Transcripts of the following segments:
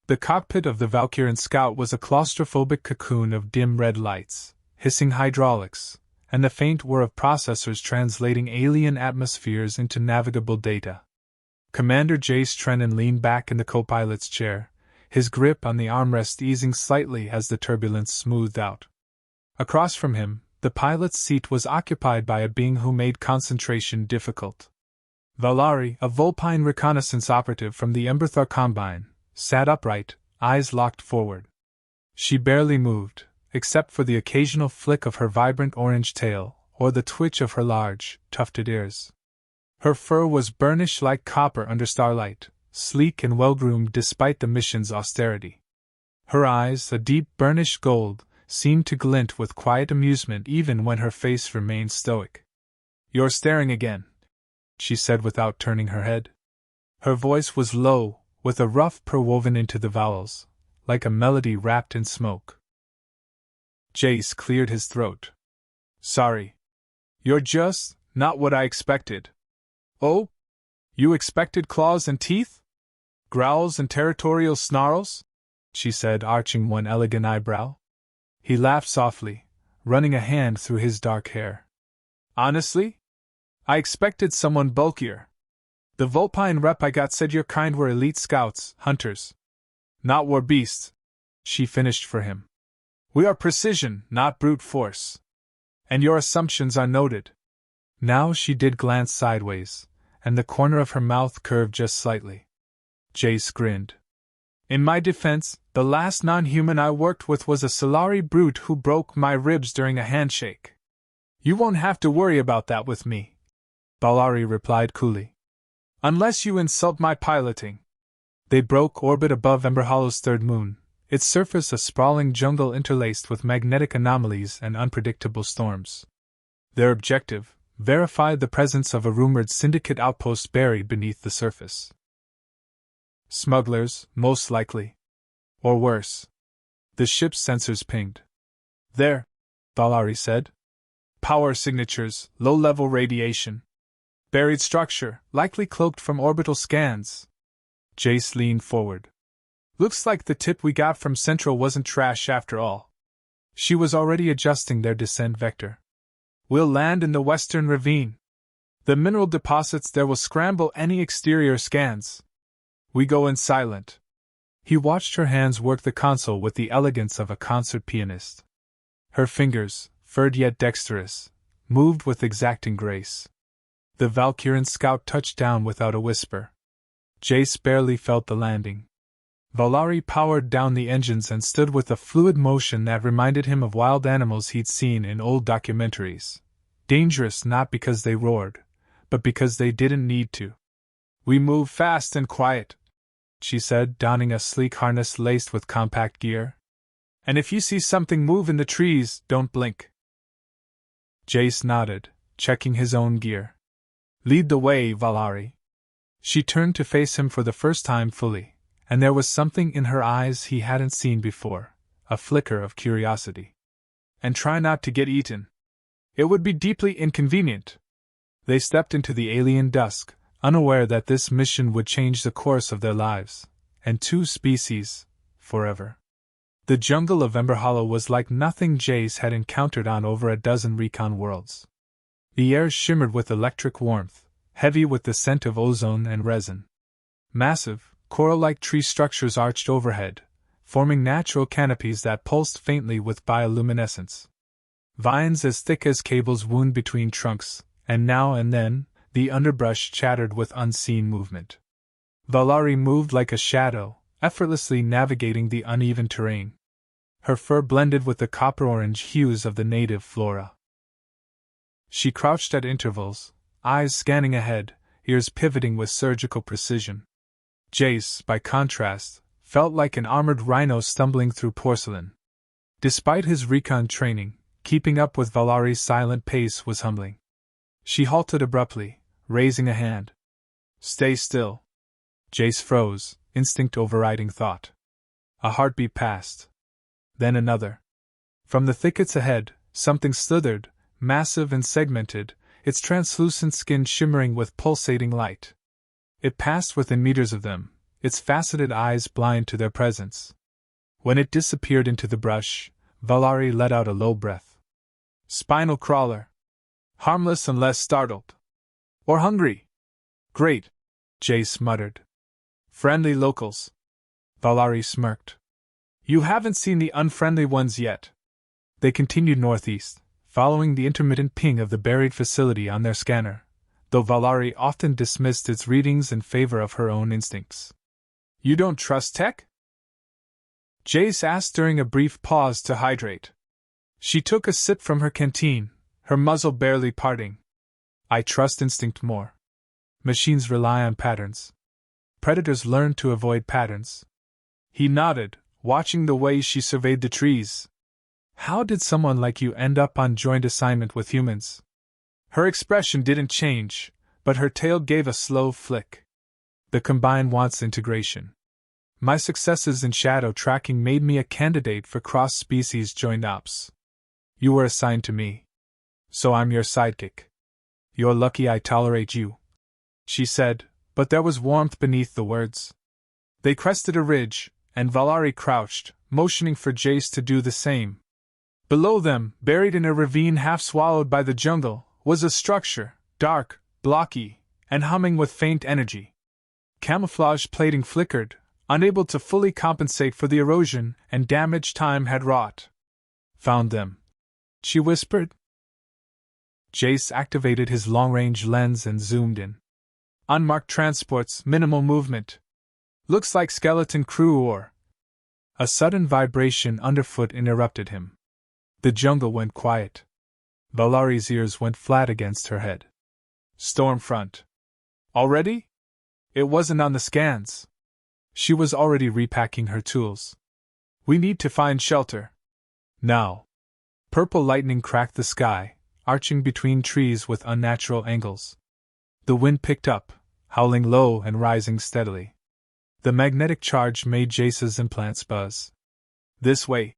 The cockpit of the Valkyrian scout was a claustrophobic cocoon of dim red lights, hissing hydraulics, and the faint whir of processors translating alien atmospheres into navigable data. Commander Jace Trennan leaned back in the co-pilot's chair, his grip on the armrest easing slightly as the turbulence smoothed out. Across from him, the pilot's seat was occupied by a being who made concentration difficult. Valari, a Vulpine reconnaissance operative from the Emberthar Combine, sat upright, eyes locked forward. She barely moved, except for the occasional flick of her vibrant orange tail or the twitch of her large, tufted ears. Her fur was burnished like copper under starlight, sleek and well-groomed despite the mission's austerity. Her eyes, a deep burnished gold, seemed to glint with quiet amusement even when her face remained stoic. "You're staring again," she said without turning her head. Her voice was low, with a rough purr woven into the vowels, like a melody wrapped in smoke. Jace cleared his throat. "Sorry. You're just not what I expected." "Oh? You expected claws and teeth? Growls and territorial snarls?" she said, arching one elegant eyebrow. He laughed softly, running a hand through his dark hair. "Honestly? I expected someone bulkier. The Vulpine rep I got said your kind were elite scouts, hunters. Not war beasts," she finished for him. "We are precision, not brute force. And your assumptions are noted." Now she did glance sideways, and the corner of her mouth curved just slightly. Jace grinned. "In my defense, the last non-human I worked with was a Solari brute who broke my ribs during a handshake. You won't have to worry about that with me," Valari replied coolly. "Unless you insult my piloting." They broke orbit above Ember Hollow's third moon, its surface a sprawling jungle interlaced with magnetic anomalies and unpredictable storms. Their objective: verified the presence of a rumored syndicate outpost buried beneath the surface. Smugglers, most likely. Or worse. The ship's sensors pinged. "There," Valari said. "Power signatures, low-level radiation. Buried structure, likely cloaked from orbital scans." Jace leaned forward. "Looks like the tip we got from Central wasn't trash after all." She was already adjusting their descent vector. "We'll land in the western ravine. The mineral deposits there will scramble any exterior scans. We go in silent." He watched her hands work the console with the elegance of a concert pianist. Her fingers, furred yet dexterous, moved with exacting grace. The Valkyrian scout touched down without a whisper. Jace barely felt the landing. Valari powered down the engines and stood with a fluid motion that reminded him of wild animals he'd seen in old documentaries. Dangerous not because they roared, but because they didn't need to. "We move fast and quiet," she said, donning a sleek harness laced with compact gear. "And if you see something move in the trees, don't blink." Jace nodded, checking his own gear. "Lead the way, Valari." She turned to face him for the first time fully, and there was something in her eyes he hadn't seen before, a flicker of curiosity. "And try not to get eaten. It would be deeply inconvenient." They stepped into the alien dusk, unaware that this mission would change the course of their lives, and two species, forever. The jungle of Ember Hollow was like nothing Jace had encountered on over a dozen recon worlds. The air shimmered with electric warmth, heavy with the scent of ozone and resin. Massive, coral-like tree structures arched overhead, forming natural canopies that pulsed faintly with bioluminescence. Vines as thick as cables wound between trunks, and now and then, the underbrush chattered with unseen movement. Valari moved like a shadow, effortlessly navigating the uneven terrain. Her fur blended with the copper-orange hues of the native flora. She crouched at intervals, eyes scanning ahead, ears pivoting with surgical precision. Jace, by contrast, felt like an armored rhino stumbling through porcelain. Despite his recon training, keeping up with Valari's silent pace was humbling. She halted abruptly, raising a hand. "Stay still." Jace froze, instinct overriding thought. A heartbeat passed. Then another. From the thickets ahead, something slithered, massive and segmented, its translucent skin shimmering with pulsating light. It passed within meters of them, its faceted eyes blind to their presence. When it disappeared into the brush, Valari let out a low breath. Spinal crawler. Harmless unless startled. Or hungry. Great, Jace muttered. Friendly locals. Valari smirked. You haven't seen the unfriendly ones yet. They continued northeast, following the intermittent ping of the buried facility on their scanner, though Valari often dismissed its readings in favor of her own instincts. You don't trust tech? Jace asked during a brief pause to hydrate. She took a sip from her canteen, her muzzle barely parting. I trust instinct more. Machines rely on patterns. Predators learn to avoid patterns. He nodded, watching the way she surveyed the trees. How did someone like you end up on joint assignment with humans? Her expression didn't change, but her tail gave a slow flick. The Combine wants integration. My successes in shadow tracking made me a candidate for cross-species joint ops. You were assigned to me. So I'm your sidekick. You're lucky I tolerate you, she said, but there was warmth beneath the words. They crested a ridge, and Valari crouched, motioning for Jace to do the same. Below them, buried in a ravine half swallowed by the jungle, was a structure, dark, blocky, and humming with faint energy. Camouflage plating flickered, unable to fully compensate for the erosion and damage time had wrought. Found them, she whispered. Jace activated his long-range lens and zoomed in. Unmarked transports, minimal movement. Looks like skeleton crew or... A sudden vibration underfoot interrupted him. The jungle went quiet. Valari's ears went flat against her head. Storm front. Already? It wasn't on the scans. She was already repacking her tools. We need to find shelter. Now. Purple lightning cracked the sky, arching between trees with unnatural angles. The wind picked up, howling low and rising steadily. The magnetic charge made Jace's implants buzz. This way,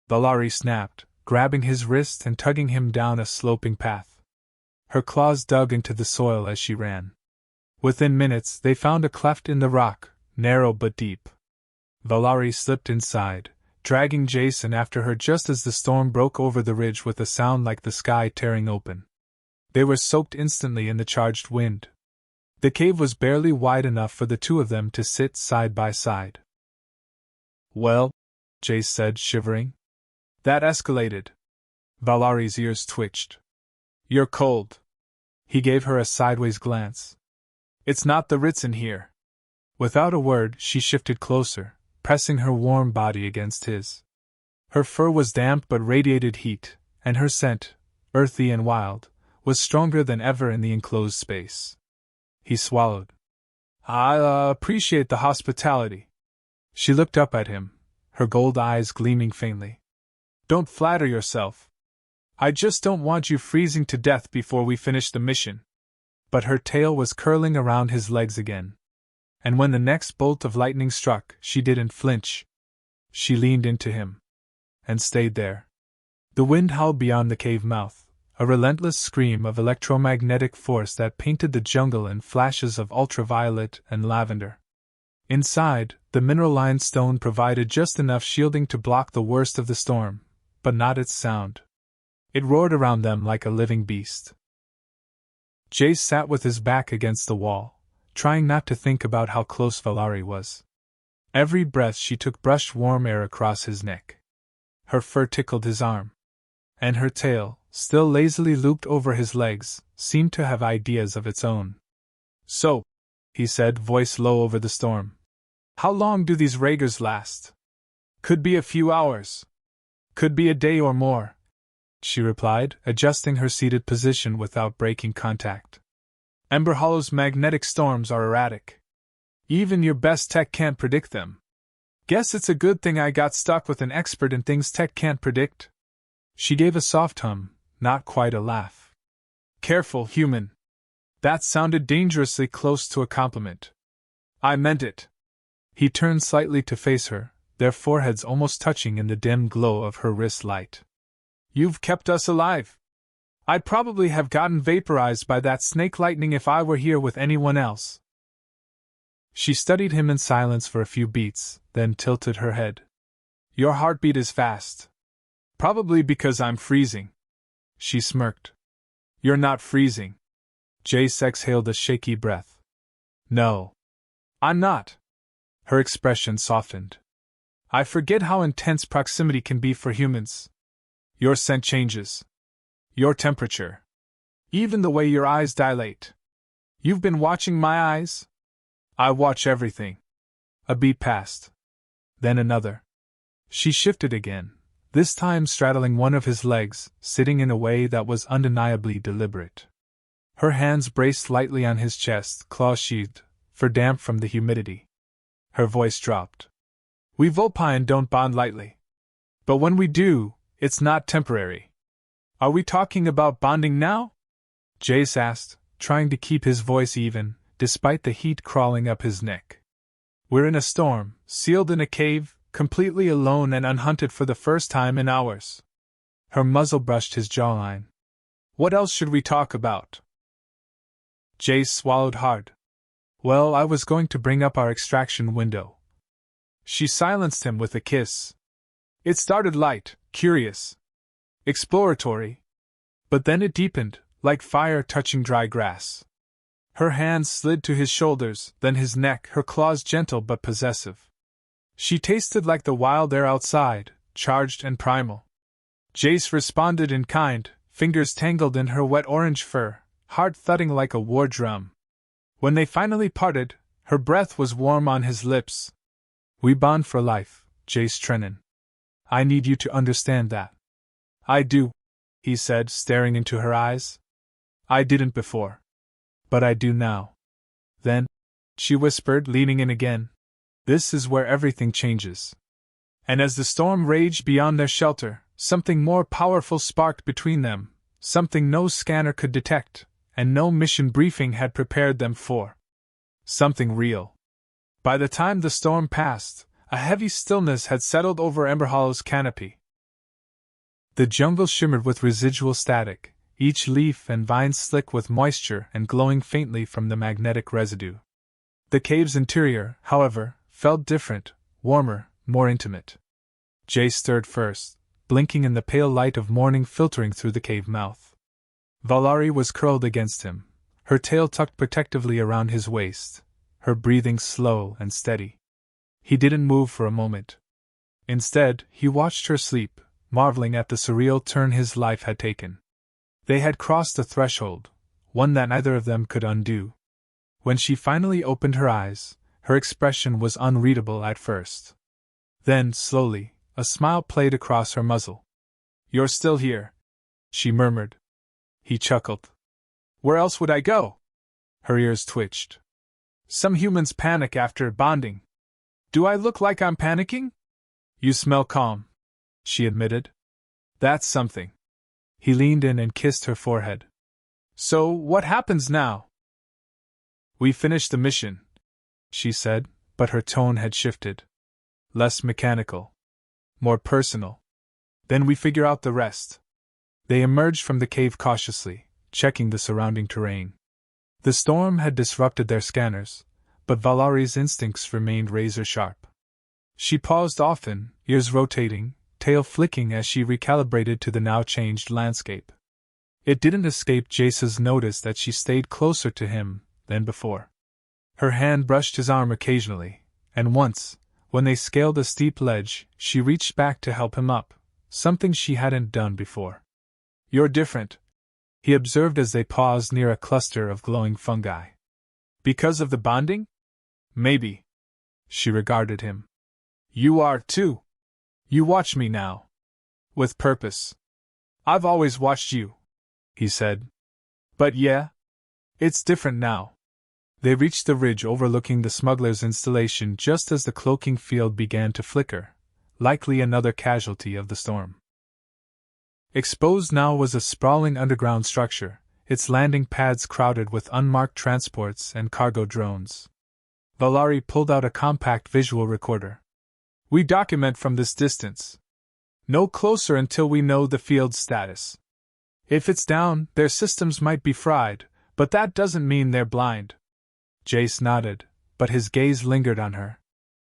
Valari snapped, grabbing his wrist and tugging him down a sloping path. Her claws dug into the soil as she ran. Within minutes, they found a cleft in the rock, narrow but deep. Valari slipped inside, dragging Jason after her just as the storm broke over the ridge with a sound like the sky tearing open. They were soaked instantly in the charged wind. The cave was barely wide enough for the two of them to sit side by side. Well, Jace said, shivering. That escalated. Valari's ears twitched. You're cold. He gave her a sideways glance. It's not the Ritz in here. Without a word, she shifted closer, pressing her warm body against his. Her fur was damp but radiated heat, and her scent, earthy and wild, was stronger than ever in the enclosed space. He swallowed. I appreciate the hospitality. She looked up at him, her gold eyes gleaming faintly. Don't flatter yourself. I just don't want you freezing to death before we finish the mission. But her tail was curling around his legs again. And when the next bolt of lightning struck, she didn't flinch. She leaned into him. And stayed there. The wind howled beyond the cave mouth, a relentless scream of electromagnetic force that painted the jungle in flashes of ultraviolet and lavender. Inside, the mineral-lined stone provided just enough shielding to block the worst of the storm, but not its sound. It roared around them like a living beast. Jace sat with his back against the wall, trying not to think about how close Valari was. Every breath she took brushed warm air across his neck. Her fur tickled his arm. And her tail, still lazily looped over his legs, seemed to have ideas of its own. So, he said, voice low over the storm. How long do these raigers last? Could be a few hours. Could be a day or more, she replied, adjusting her seated position without breaking contact. Ember Hollow's magnetic storms are erratic. Even your best tech can't predict them. Guess it's a good thing I got stuck with an expert in things tech can't predict. She gave a soft hum, not quite a laugh. Careful, human. That sounded dangerously close to a compliment. I meant it. He turned slightly to face her, their foreheads almost touching in the dim glow of her wrist light. You've kept us alive. I'd probably have gotten vaporized by that snake lightning if I were here with anyone else. She studied him in silence for a few beats, then tilted her head. Your heartbeat is fast. Probably because I'm freezing. She smirked. You're not freezing. Jace exhaled a shaky breath. No. I'm not. Her expression softened. I forget how intense proximity can be for humans. Your scent changes. Your temperature. Even the way your eyes dilate. You've been watching my eyes? I watch everything. A beat passed. Then another. She shifted again, this time straddling one of his legs, sitting in a way that was undeniably deliberate. Her hands braced lightly on his chest, claws sheathed, for damp from the humidity. Her voice dropped. We Vulpine don't bond lightly. But when we do, it's not temporary. Are we talking about bonding now? Jace asked, trying to keep his voice even, despite the heat crawling up his neck. We're in a storm, sealed in a cave, completely alone and unhunted for the first time in hours. Her muzzle brushed his jawline. What else should we talk about? Jace swallowed hard. Well, I was going to bring up our extraction window. She silenced him with a kiss. It started light, curious, exploratory. But then it deepened, like fire touching dry grass. Her hands slid to his shoulders, then his neck, her claws gentle but possessive. She tasted like the wild air outside, charged and primal. Jace responded in kind, fingers tangled in her wet orange fur, heart thudding like a war drum. When they finally parted, her breath was warm on his lips. We bond for life, Jace Trennan. I need you to understand that. I do, he said, staring into her eyes. I didn't before. But I do now. Then, she whispered, leaning in again, this is where everything changes. And as the storm raged beyond their shelter, something more powerful sparked between them, something no scanner could detect, and no mission briefing had prepared them for. Something real. By the time the storm passed, a heavy stillness had settled over Emberhollow's canopy. The jungle shimmered with residual static, each leaf and vine slick with moisture and glowing faintly from the magnetic residue. The cave's interior, however, felt different, warmer, more intimate. Jace stirred first, blinking in the pale light of morning filtering through the cave mouth. Valari was curled against him, her tail tucked protectively around his waist, her breathing slow and steady. He didn't move for a moment. Instead, he watched her sleep, marveling at the surreal turn his life had taken. They had crossed a threshold, one that neither of them could undo. When she finally opened her eyes, her expression was unreadable at first. Then, slowly, a smile played across her muzzle. You're still here, she murmured. He chuckled. Where else would I go? Her ears twitched. Some humans panic after bonding. Do I look like I'm panicking? You smell calm, she admitted. That's something. He leaned in and kissed her forehead. So, what happens now? We finished the mission, she said, but her tone had shifted. Less mechanical. More personal. Then we figure out the rest. They emerged from the cave cautiously, checking the surrounding terrain. The storm had disrupted their scanners, but Valari's instincts remained razor-sharp. She paused often, ears rotating, tail flicking as she recalibrated to the now-changed landscape. It didn't escape Jace's notice that she stayed closer to him than before. Her hand brushed his arm occasionally, and once, when they scaled a steep ledge, she reached back to help him up, something she hadn't done before. You're different, he observed as they paused near a cluster of glowing fungi. Because of the bonding? Maybe. She regarded him. You are too. You watch me now. With purpose. I've always watched you, he said. But yeah, it's different now. They reached the ridge overlooking the smuggler's installation just as the cloaking field began to flicker, likely another casualty of the storm. Exposed now was a sprawling underground structure, its landing pads crowded with unmarked transports and cargo drones. Valari pulled out a compact visual recorder. We document from this distance. No closer until we know the field's status. If it's down, their systems might be fried, but that doesn't mean they're blind. Jace nodded, but his gaze lingered on her.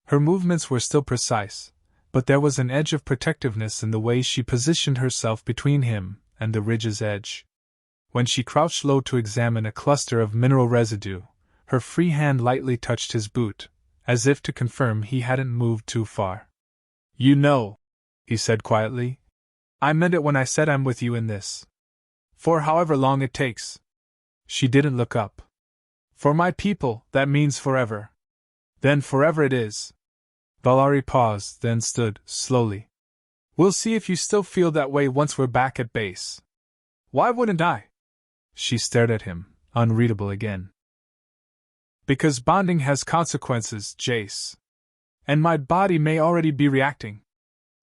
Her movements were still precise, but there was an edge of protectiveness in the way she positioned herself between him and the ridge's edge. When she crouched low to examine a cluster of mineral residue, her free hand lightly touched his boot, as if to confirm he hadn't moved too far. "You know," he said quietly, "I meant it when I said I'm with you in this. For however long it takes." She didn't look up. "For my people, that means forever." "Then forever it is." Valari paused, then stood, slowly. "We'll see if you still feel that way once we're back at base." "Why wouldn't I?" She stared at him, unreadable again. "Because bonding has consequences, Jace. And my body may already be reacting."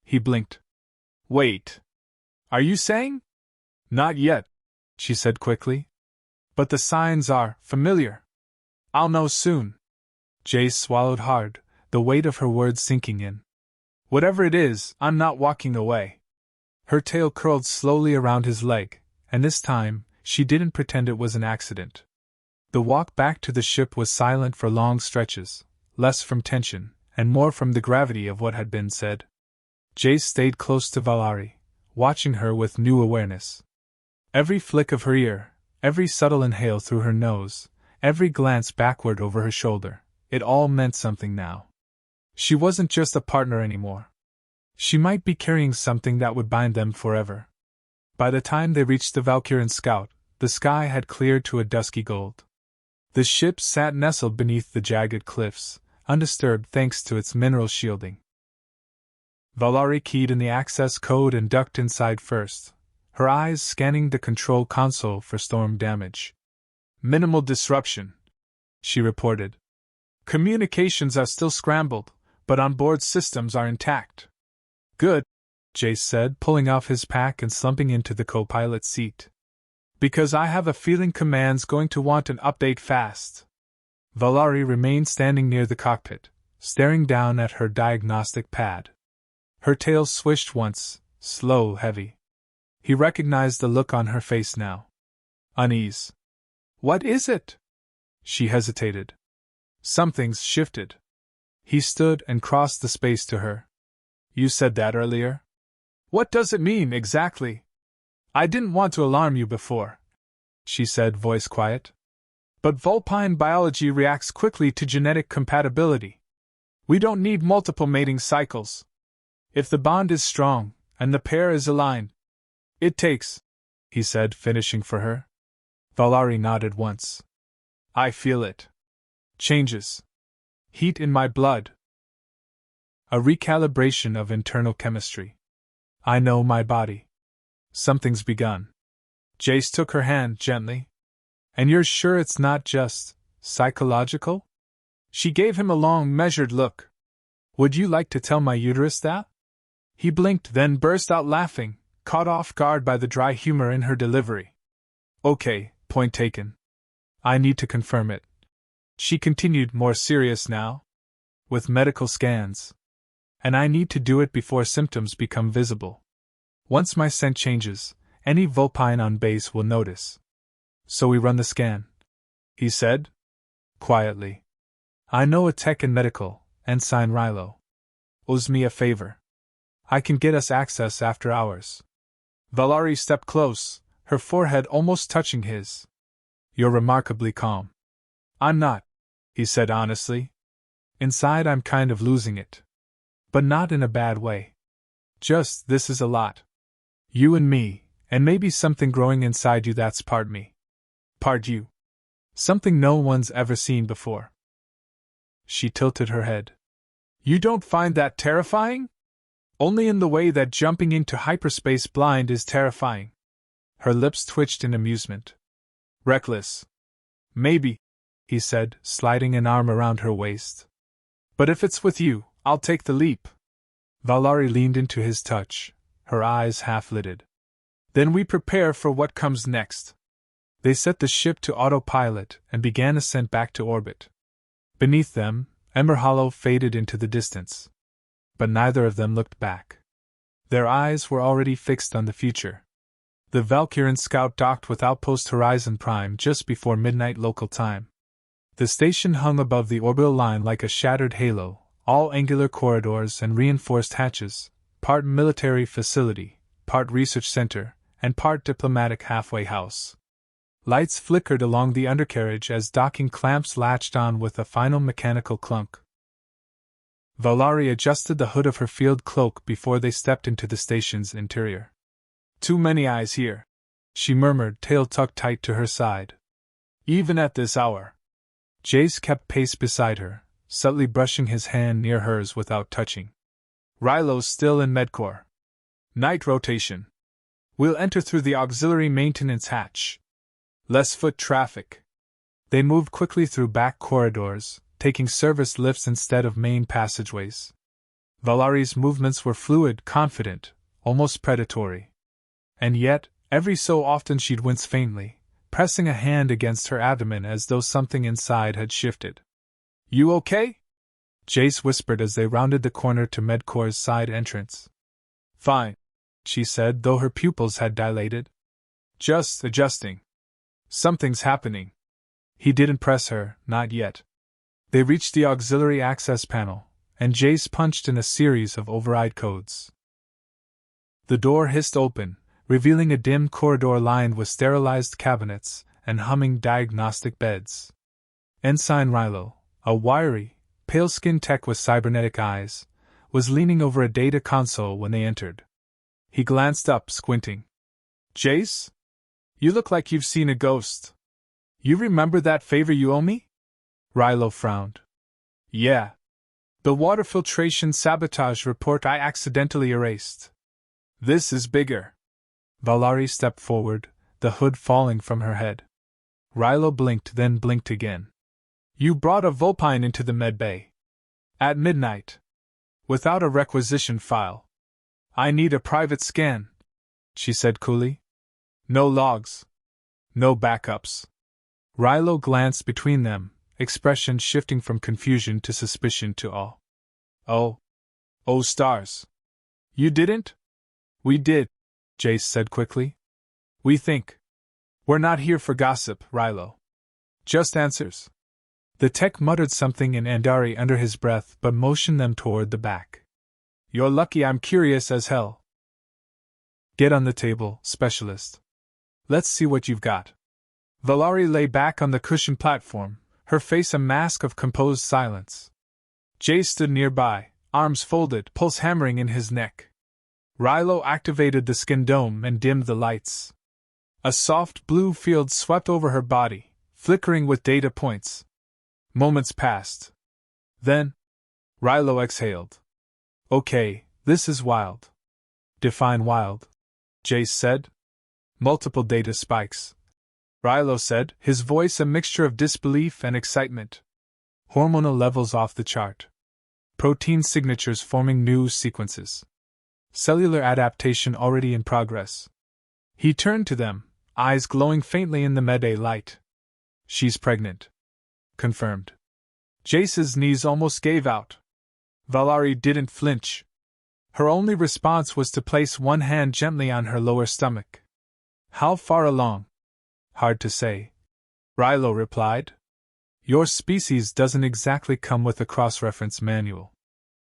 He blinked. "Wait. Are you saying?" "Not yet," she said quickly. "But the signs are familiar. I'll know soon." Jace swallowed hard, the weight of her words sinking in. "Whatever it is, I'm not walking away." Her tail curled slowly around his leg, and this time, she didn't pretend it was an accident. The walk back to the ship was silent for long stretches, less from tension, and more from the gravity of what had been said. Jace stayed close to Valari, watching her with new awareness. Every flick of her ear, every subtle inhale through her nose, every glance backward over her shoulder, it all meant something now. She wasn't just a partner anymore. She might be carrying something that would bind them forever. By the time they reached the Valkyrian Scout, the sky had cleared to a dusky gold. The ship sat nestled beneath the jagged cliffs, undisturbed thanks to its mineral shielding. Valari keyed in the access code and ducked inside first, her eyes scanning the control console for storm damage. "Minimal disruption," she reported. "Communications are still scrambled, but onboard systems are intact." "Good," Jace said, pulling off his pack and slumping into the co-pilot seat. "Because I have a feeling Command's going to want an update fast." Valari remained standing near the cockpit, staring down at her diagnostic pad. Her tail swished once, slow, heavy. He recognized the look on her face now. Unease. "What is it?" She hesitated. "Something's shifted." He stood and crossed the space to her. "You said that earlier? What does it mean, exactly?" "I didn't want to alarm you before," she said, voice quiet. "But Vulpine biology reacts quickly to genetic compatibility. We don't need multiple mating cycles. If the bond is strong, and the pair is aligned, it takes," he said, finishing for her. Valari nodded once. "I feel it. Changes. Heat in my blood. A recalibration of internal chemistry. I know my body. Something's begun." Jace took her hand gently. "And you're sure it's not just psychological?" She gave him a long, measured look. "Would you like to tell my uterus that?" He blinked, then burst out laughing, caught off guard by the dry humor in her delivery. "Okay, point taken. I need to confirm it," she continued, more serious now. "With medical scans. And I need to do it before symptoms become visible. Once my scent changes, any Vulpine on base will notice. So we run the scan," he said quietly. "I know a tech in medical, Ensign Rilo. Owes me a favor. I can get us access after hours." Valari stepped close, her forehead almost touching his. "You're remarkably calm." "I'm not," he said honestly. "Inside I'm kind of losing it. But not in a bad way. Just, this is a lot. You and me, and maybe something growing inside you that's part me. Part you. Something no one's ever seen before." She tilted her head. "You don't find that terrifying?" "Only in the way that jumping into hyperspace blind is terrifying." Her lips twitched in amusement. "Reckless. Maybe," he said, sliding an arm around her waist. "But if it's with you, I'll take the leap." Valari leaned into his touch, her eyes half-lidded. "Then we prepare for what comes next." They set the ship to autopilot and began ascent back to orbit. Beneath them, Ember Hollow faded into the distance. But neither of them looked back. Their eyes were already fixed on the future. The Valkyrian Scout docked with Outpost Horizon Prime just before midnight local time. The station hung above the orbital line like a shattered halo, all angular corridors and reinforced hatches, part military facility, part research center, and part diplomatic halfway house. Lights flickered along the undercarriage as docking clamps latched on with a final mechanical clunk. Valari adjusted the hood of her field cloak before they stepped into the station's interior. "Too many eyes here," she murmured, tail tucked tight to her side. "Even at this hour." Jace kept pace beside her, subtly brushing his hand near hers without touching. "Rylo's still in Medcore. Night rotation. We'll enter through the auxiliary maintenance hatch. Less foot traffic." They moved quickly through back corridors, taking service lifts instead of main passageways. Valari's movements were fluid, confident, almost predatory. And yet, every so often she'd wince faintly, pressing a hand against her abdomen as though something inside had shifted. "You okay?" Jace whispered as they rounded the corner to Medcore's side entrance. "Fine," she said, though her pupils had dilated. "Just adjusting. Something's happening." He didn't press her, not yet. They reached the auxiliary access panel, and Jace punched in a series of override codes. The door hissed open, revealing a dim corridor lined with sterilized cabinets and humming diagnostic beds. Ensign Rylo, a wiry, pale-skinned tech with cybernetic eyes, was leaning over a data console when they entered. He glanced up, squinting. "Jace? You look like you've seen a ghost. You remember that favor you owe me?" Rylo frowned. "Yeah. The water filtration sabotage report I accidentally erased. This is bigger." Valari stepped forward, the hood falling from her head. Rylo blinked, then blinked again. "You brought a Vulpine into the medbay. At midnight. Without a requisition file. I need a private scan," she said coolly. "No logs. No backups." Rylo glanced between them, expression shifting from confusion to suspicion to awe. Oh, stars. You didn't?" "We did," Jace said quickly. "We think. We're not here for gossip, Rylo. Just answers." The tech muttered something in Andari under his breath but motioned them toward the back. "You're lucky I'm curious as hell." "Get on the table, specialist. Let's see what you've got." Valari lay back on the cushioned platform, her face a mask of composed silence. Jace stood nearby, arms folded, pulse hammering in his neck. Rylo activated the skin dome and dimmed the lights. A soft blue field swept over her body, flickering with data points. Moments passed. Then, Rylo exhaled. "Okay, this is wild." "Define wild," Jace said. "Multiple data spikes," Rylo said, his voice a mixture of disbelief and excitement. "Hormonal levels off the chart. Protein signatures forming new sequences. Cellular adaptation already in progress." He turned to them, eyes glowing faintly in the Med-A light. "She's pregnant." Confirmed. Jace's knees almost gave out. Valari didn't flinch. Her only response was to place one hand gently on her lower stomach. "How far along?" "Hard to say," Rylo replied. "Your species doesn't exactly come with a cross-reference manual.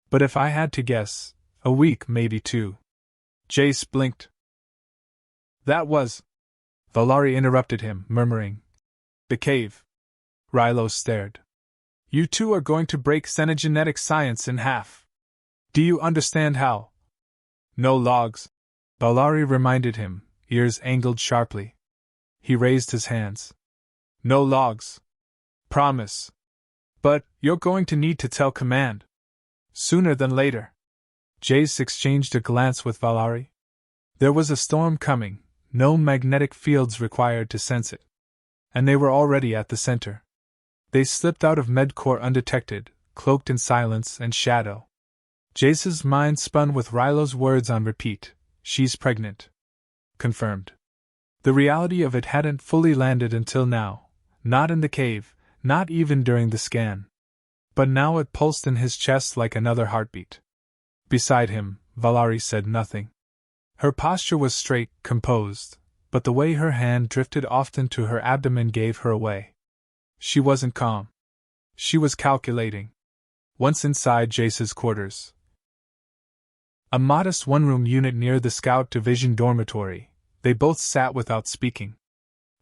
But if I had to guess, a week, maybe 2. Jace blinked. "That was..." Valari interrupted him, murmuring. "The cave." Rylo stared. "You two are going to break xenogenetic science in half. Do you understand how?" "No logs," Valari reminded him, ears angled sharply. He raised his hands. "No logs. Promise. But you're going to need to tell command. Sooner than later." Jace exchanged a glance with Valari. There was a storm coming, no magnetic fields required to sense it. And they were already at the center. They slipped out of Medcore undetected, cloaked in silence and shadow. Jace's mind spun with Rylo's words on repeat. "She's pregnant." Confirmed. The reality of it hadn't fully landed until now, not in the cave, not even during the scan. But now it pulsed in his chest like another heartbeat. Beside him, Valari said nothing. Her posture was straight, composed, but the way her hand drifted often to her abdomen gave her away. She wasn't calm. She was calculating. Once inside Jace's quarters, a modest one-room unit near the Scout Division dormitory, they both sat without speaking.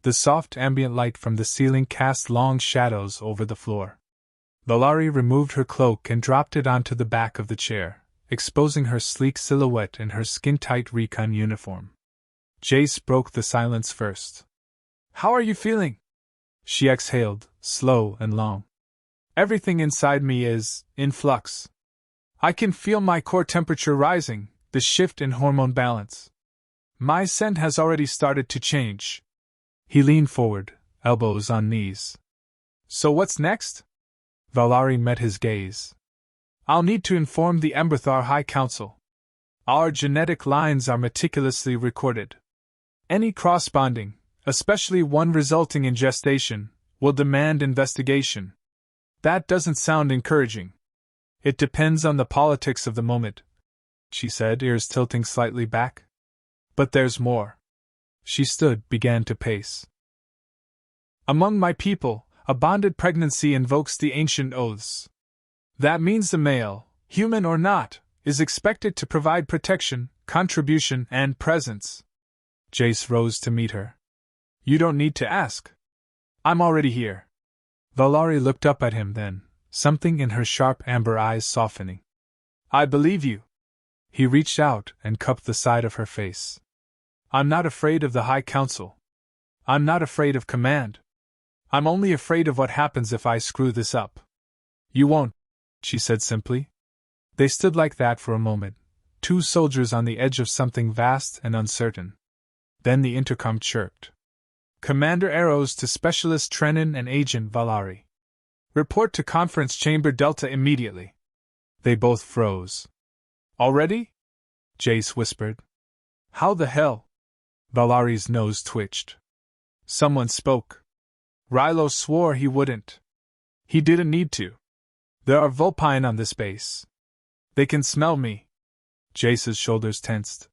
The soft ambient light from the ceiling cast long shadows over the floor. Valari removed her cloak and dropped it onto the back of the chair, exposing her sleek silhouette in her skin-tight recon uniform. Jace broke the silence first. "How are you feeling?" She exhaled, slow and long. "Everything inside me is in flux. I can feel my core temperature rising, the shift in hormone balance. My scent has already started to change." He leaned forward, elbows on knees. "So what's next?" Valari met his gaze. "I'll need to inform the Emberthar High Council. Our genetic lines are meticulously recorded. Any cross-bonding, especially one resulting in gestation, will demand investigation." "That doesn't sound encouraging." "It depends on the politics of the moment," she said, ears tilting slightly back. "But there's more." She stood, began to pace. "Among my people, a bonded pregnancy invokes the ancient oaths. That means the male, human or not, is expected to provide protection, contribution, and presence." Jace rose to meet her. "You don't need to ask. I'm already here." Valari looked up at him then, something in her sharp amber eyes softening. "I believe you." He reached out and cupped the side of her face. "I'm not afraid of the High Council. I'm not afraid of command. I'm only afraid of what happens if I screw this up." "You won't," she said simply. They stood like that for a moment, two soldiers on the edge of something vast and uncertain. Then the intercom chirped. "Commander Arrows to Specialist Trenin and Agent Valari. Report to Conference Chamber Delta immediately." They both froze. "Already?" Jace whispered. "How the hell?" Valari's nose twitched. Someone spoke. "Rilo swore he wouldn't. He didn't need to. There are Vulpine on this base. They can smell me." Jace's shoulders tensed.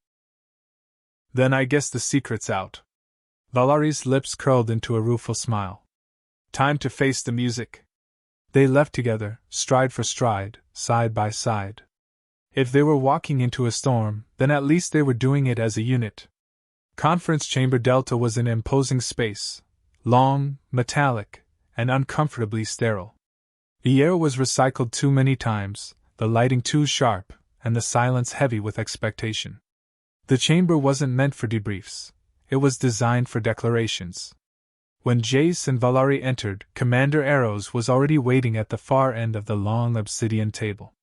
"Then I guess the secret's out." Valari's lips curled into a rueful smile. "Time to face the music." They left together, stride for stride, side by side. If they were walking into a storm, then at least they were doing it as a unit. Conference Chamber Delta was an imposing space, long, metallic, and uncomfortably sterile. The air was recycled too many times, the lighting too sharp, and the silence heavy with expectation. The chamber wasn't meant for debriefs, it was designed for declarations. When Jace and Valari entered, Commander Arrows was already waiting at the far end of the long obsidian table.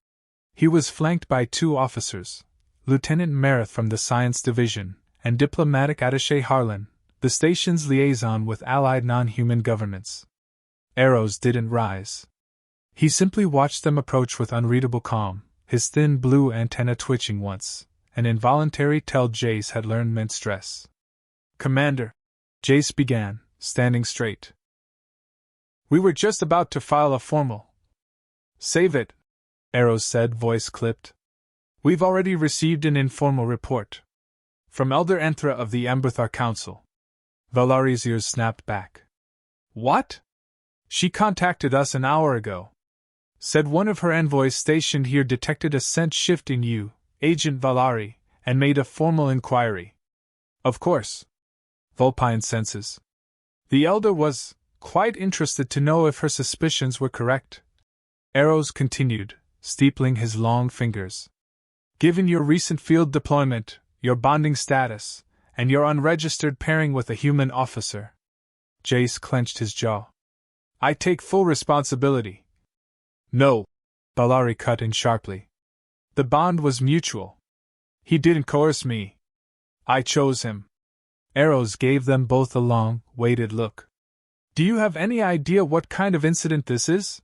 He was flanked by two officers, Lieutenant Merith from the Science Division, and Diplomatic Attaché Harlan, the station's liaison with allied non-human governments. Arrows didn't rise. He simply watched them approach with unreadable calm, his thin blue antenna twitching once, an involuntary tell Jace had learned meant stress. "Commander," Jace began, standing straight. "We were just about to file a formal." "Save it," Arrows said, voice clipped. "We've already received an informal report. From Elder Enthra of the Emberthar Council." Valari's ears snapped back. "What?" "She contacted us an hour ago. Said one of her envoys stationed here detected a scent shift in you, Agent Valari, and made a formal inquiry." "Of course. Vulpine senses." "The Elder was quite interested to know if her suspicions were correct." Arrows continued, steepling his long fingers. "Given your recent field deployment, your bonding status, and your unregistered pairing with a human officer." Jace clenched his jaw. "I take full responsibility." "No," Valari cut in sharply. "The bond was mutual. He didn't coerce me. I chose him." Arrows gave them both a long, weighted look. "Do you have any idea what kind of incident this is?"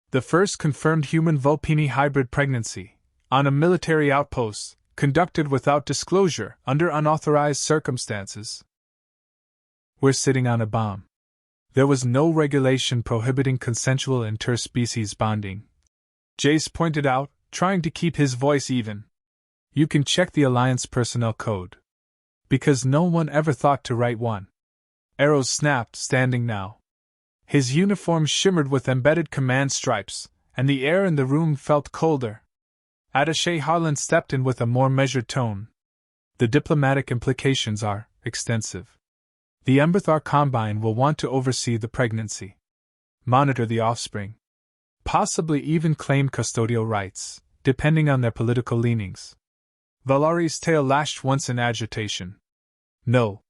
"The first confirmed human Vulpine hybrid pregnancy, on a military outpost, conducted without disclosure, under unauthorized circumstances." "We're sitting on a bomb. There was no regulation prohibiting consensual interspecies bonding," Jace pointed out, trying to keep his voice even. "You can check the Alliance Personnel Code. Because no one ever thought to write one." Arrows snapped, standing now. His uniform shimmered with embedded command stripes, and the air in the room felt colder. Attaché Harlan stepped in with a more measured tone. The diplomatic implications are extensive. The Emberthar Combine will want to oversee the pregnancy, monitor the offspring, possibly even claim custodial rights, depending on their political leanings. Valari's tail lashed once in agitation. No.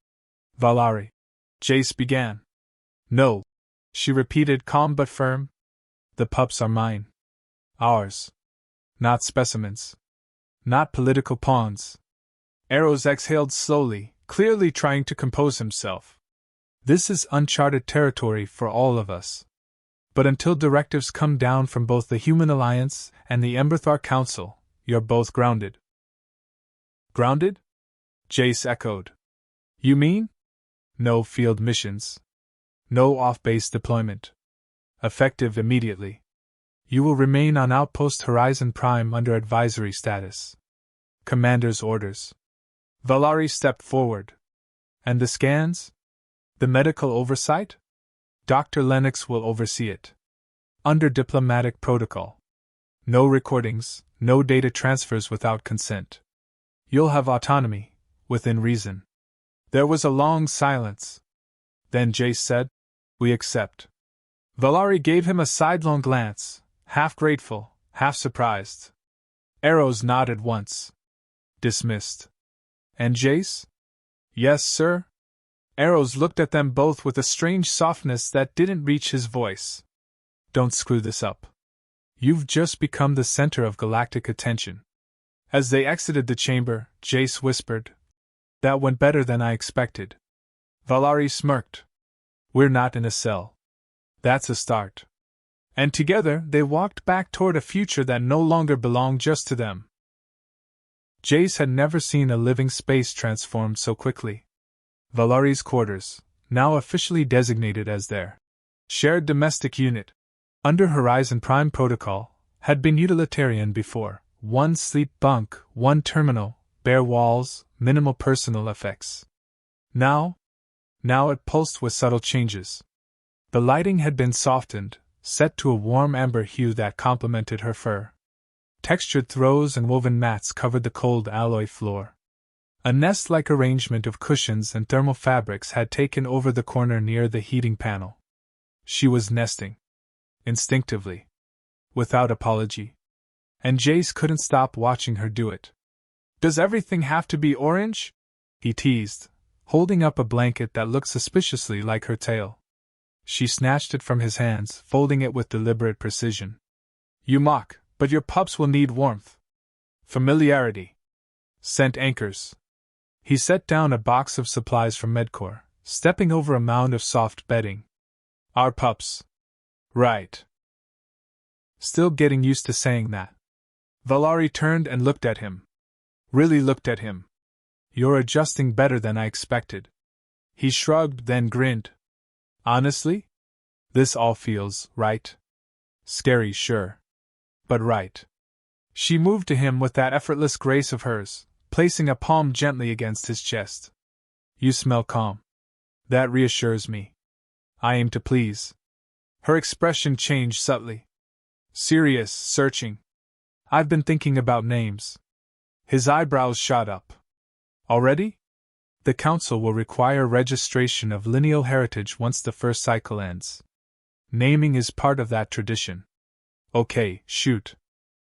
Valari. Jace began. No. She repeated, calm but firm. The pups are mine. Ours. Not specimens. Not political pawns. Arrows exhaled slowly, clearly trying to compose himself. This is uncharted territory for all of us. But until directives come down from both the Human Alliance and the Emberthar Council, you're both grounded. Grounded? Jace echoed. You mean? No field missions. No off-base deployment. Effective immediately. You will remain on Outpost Horizon Prime under advisory status. Commander's orders. Valari stepped forward. And the scans? The medical oversight? Dr. Lennox will oversee it. Under diplomatic protocol. No recordings, no data transfers without consent. You'll have autonomy, within reason. There was a long silence. Then Jace said, We accept. Valari gave him a sidelong glance, half grateful, half surprised. Arrows nodded once. Dismissed. And Jace? Yes, sir? Arrows looked at them both with a strange softness that didn't reach his voice. Don't screw this up. You've just become the center of galactic attention. As they exited the chamber, Jace whispered, That went better than I expected. Valari smirked. We're not in a cell. That's a start. And together they walked back toward a future that no longer belonged just to them. Jace had never seen a living space transformed so quickly. Valari's quarters, now officially designated as their shared domestic unit, under Horizon Prime protocol, had been utilitarian before. One sleep bunk, one terminal, bare walls, minimal personal effects. Now it pulsed with subtle changes. The lighting had been softened, set to a warm amber hue that complemented her fur. Textured throws and woven mats covered the cold alloy floor. A nest-like arrangement of cushions and thermal fabrics had taken over the corner near the heating panel. She was nesting. Instinctively. Without apology. And Jace couldn't stop watching her do it. Does everything have to be orange? He teased, holding up a blanket that looked suspiciously like her tail. She snatched it from his hands, folding it with deliberate precision. You mock, but your pups will need warmth. Familiarity. Scent anchors. He set down a box of supplies from Medcore, stepping over a mound of soft bedding. Our pups. Right. Still getting used to saying that. Valari turned and looked at him. Really looked at him. You're adjusting better than I expected. He shrugged, then grinned. Honestly? This all feels right. Scary, sure. But right. She moved to him with that effortless grace of hers, placing a palm gently against his chest. You smell calm. That reassures me. I aim to please. Her expression changed subtly. Serious, searching. I've been thinking about names. His eyebrows shot up. Already? The council will require registration of lineal heritage once the first cycle ends. Naming is part of that tradition. Okay, shoot.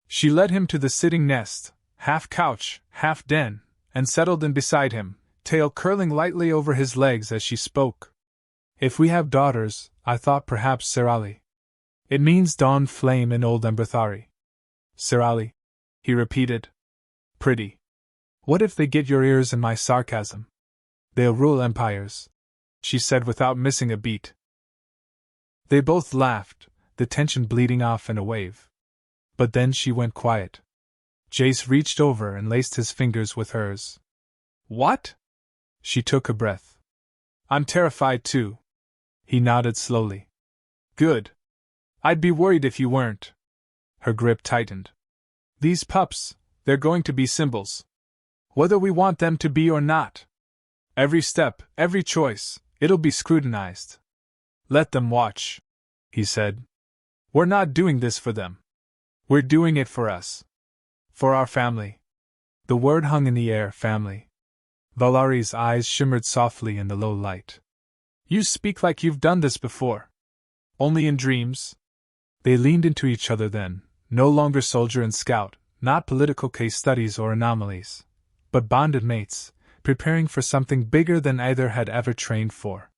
She led him to the sitting nest, half couch, half den, and settled in beside him, tail curling lightly over his legs as she spoke. If we have daughters, I thought perhaps Serali. It means dawn flame in Old Emberthari. Serali, he repeated. Pretty. What if they get your ears in my sarcasm? They'll rule empires, she said without missing a beat. They both laughed, the tension bleeding off in a wave. But then she went quiet. Jace reached over and laced his fingers with hers. What? She took a breath. I'm terrified too. He nodded slowly. Good. I'd be worried if you weren't. Her grip tightened. These pups, they're going to be symbols. Whether we want them to be or not. Every step, every choice, it'll be scrutinized. Let them watch, he said. We're not doing this for them. We're doing it for us. For our family. The word hung in the air, family. Valari's eyes shimmered softly in the low light. You speak like you've done this before. Only in dreams? They leaned into each other then, no longer soldier and scout, not political case studies or anomalies, but bonded mates, preparing for something bigger than either had ever trained for.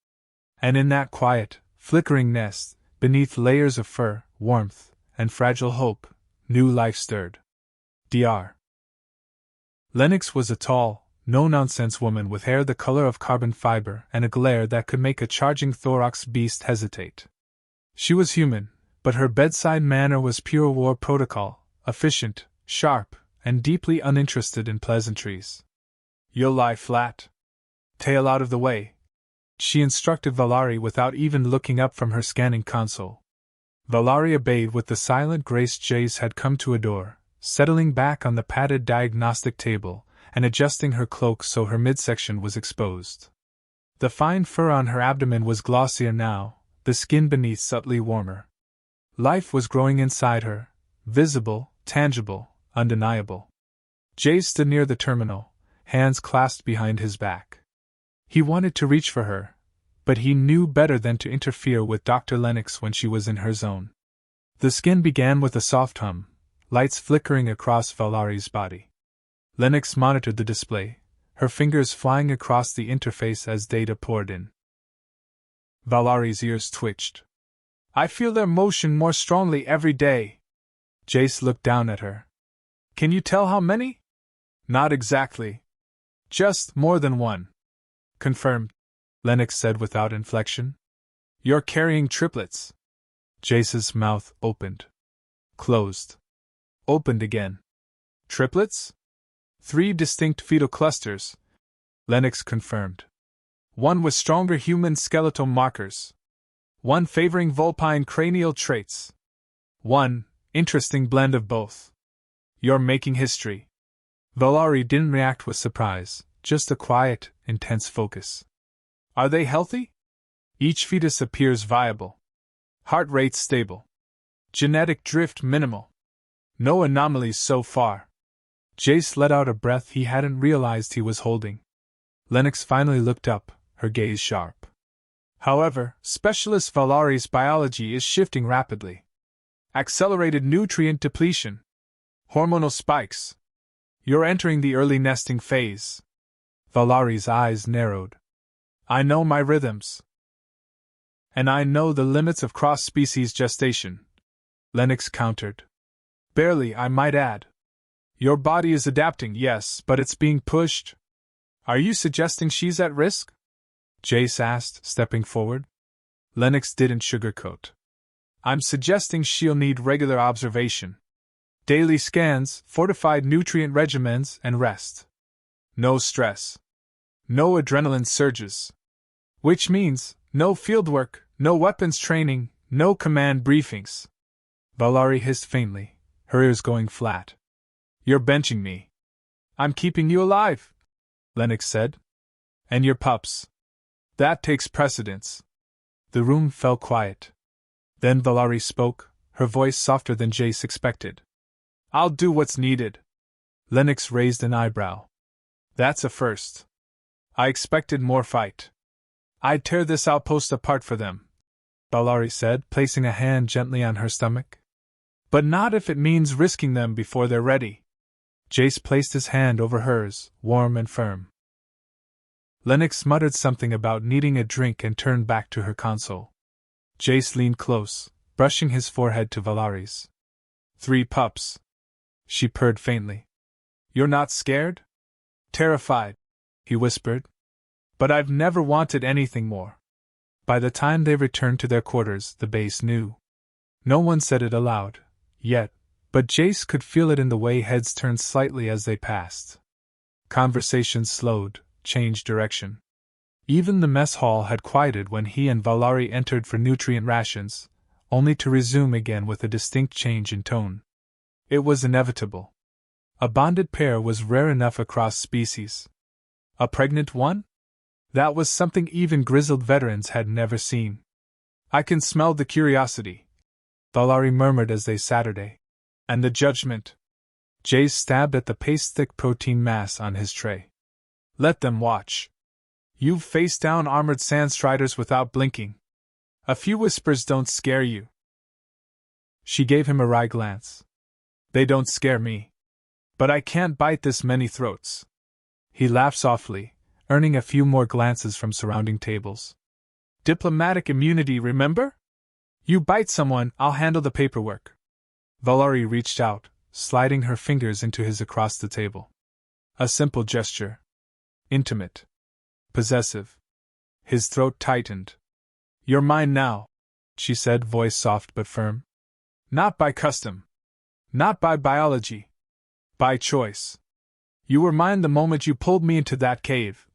And in that quiet, flickering nest, beneath layers of fur, warmth, and fragile hope, new life stirred. Dr. Lennox was a tall, no-nonsense woman with hair the color of carbon fiber and a glare that could make a charging thorax beast hesitate. She was human, but her bedside manner was pure war protocol, efficient, sharp, and deeply uninterested in pleasantries. You'll lie flat. Tail out of the way, she instructed Valari without even looking up from her scanning console. Valari obeyed with the silent grace Jace had come to adore, settling back on the padded diagnostic table and adjusting her cloak so her midsection was exposed. The fine fur on her abdomen was glossier now, the skin beneath subtly warmer. Life was growing inside her, visible, tangible, undeniable. Jace stood near the terminal, hands clasped behind his back. He wanted to reach for her, but he knew better than to interfere with Dr. Lennox when she was in her zone. The skin began with a soft hum, lights flickering across Valari's body. Lennox monitored the display, her fingers flying across the interface as data poured in. Valari's ears twitched. I feel their motion more strongly every day. Jace looked down at her. Can you tell how many? Not exactly. Just more than one. Confirmed, Lennox said without inflection. You're carrying triplets. Jace's mouth opened. Closed. Opened again. Triplets? 3 distinct fetal clusters, Lennox confirmed. One with stronger human skeletal markers. One favoring Vulpine cranial traits. One interesting blend of both. You're making history. Valari didn't react with surprise, just a quiet, intense focus. Are they healthy? Each fetus appears viable. Heart rate stable. Genetic drift minimal. No anomalies so far. Jace let out a breath he hadn't realized he was holding. Lennox finally looked up, her gaze sharp. However, Specialist Valari's biology is shifting rapidly. Accelerated nutrient depletion. Hormonal spikes. You're entering the early nesting phase. Valari's eyes narrowed. I know my rhythms. And I know the limits of cross-species gestation, Lennox countered. Barely, I might add. Your body is adapting, yes, but it's being pushed. Are you suggesting she's at risk? Jace asked, stepping forward. Lennox didn't sugarcoat. I'm suggesting she'll need regular observation. Daily scans, fortified nutrient regimens, and rest. No stress. No adrenaline surges. Which means, no fieldwork, no weapons training, no command briefings. Valari hissed faintly, her ears going flat. You're benching me. I'm keeping you alive, Lennox said. And your pups. That takes precedence. The room fell quiet. Then Valari spoke, her voice softer than Jace expected. I'll do what's needed. Lennox raised an eyebrow. That's a first. I expected more fight. I'd tear this outpost apart for them, Valari said, placing a hand gently on her stomach. But not if it means risking them before they're ready. Jace placed his hand over hers, warm and firm. Lennox muttered something about needing a drink and turned back to her console. Jace leaned close, brushing his forehead to Valari's. 3 pups. She purred faintly. You're not scared? Terrified, he whispered. But I've never wanted anything more. By the time they returned to their quarters, the base knew. No one said it aloud, yet, but Jace could feel it in the way heads turned slightly as they passed. Conversation slowed, changed direction. Even the mess hall had quieted when he and Valari entered for nutrient rations, only to resume again with a distinct change in tone. It was inevitable. A bonded pair was rare enough across species. A pregnant one? That was something even grizzled veterans had never seen. I can smell the curiosity, Valari murmured as they Saturday. And the judgment. Jace stabbed at the paste-thick protein mass on his tray. Let them watch. You've faced down armored sandstriders without blinking. A few whispers don't scare you. She gave him a wry glance. They don't scare me. But I can't bite this many throats. He laughed softly, earning a few more glances from surrounding tables. Diplomatic immunity, remember? You bite someone, I'll handle the paperwork. Valari reached out, sliding her fingers into his across the table. A simple gesture. Intimate. Possessive. His throat tightened. You're mine now, she said, voice soft but firm. Not by custom. Not by biology. By choice. You were mine the moment you pulled me into that cave,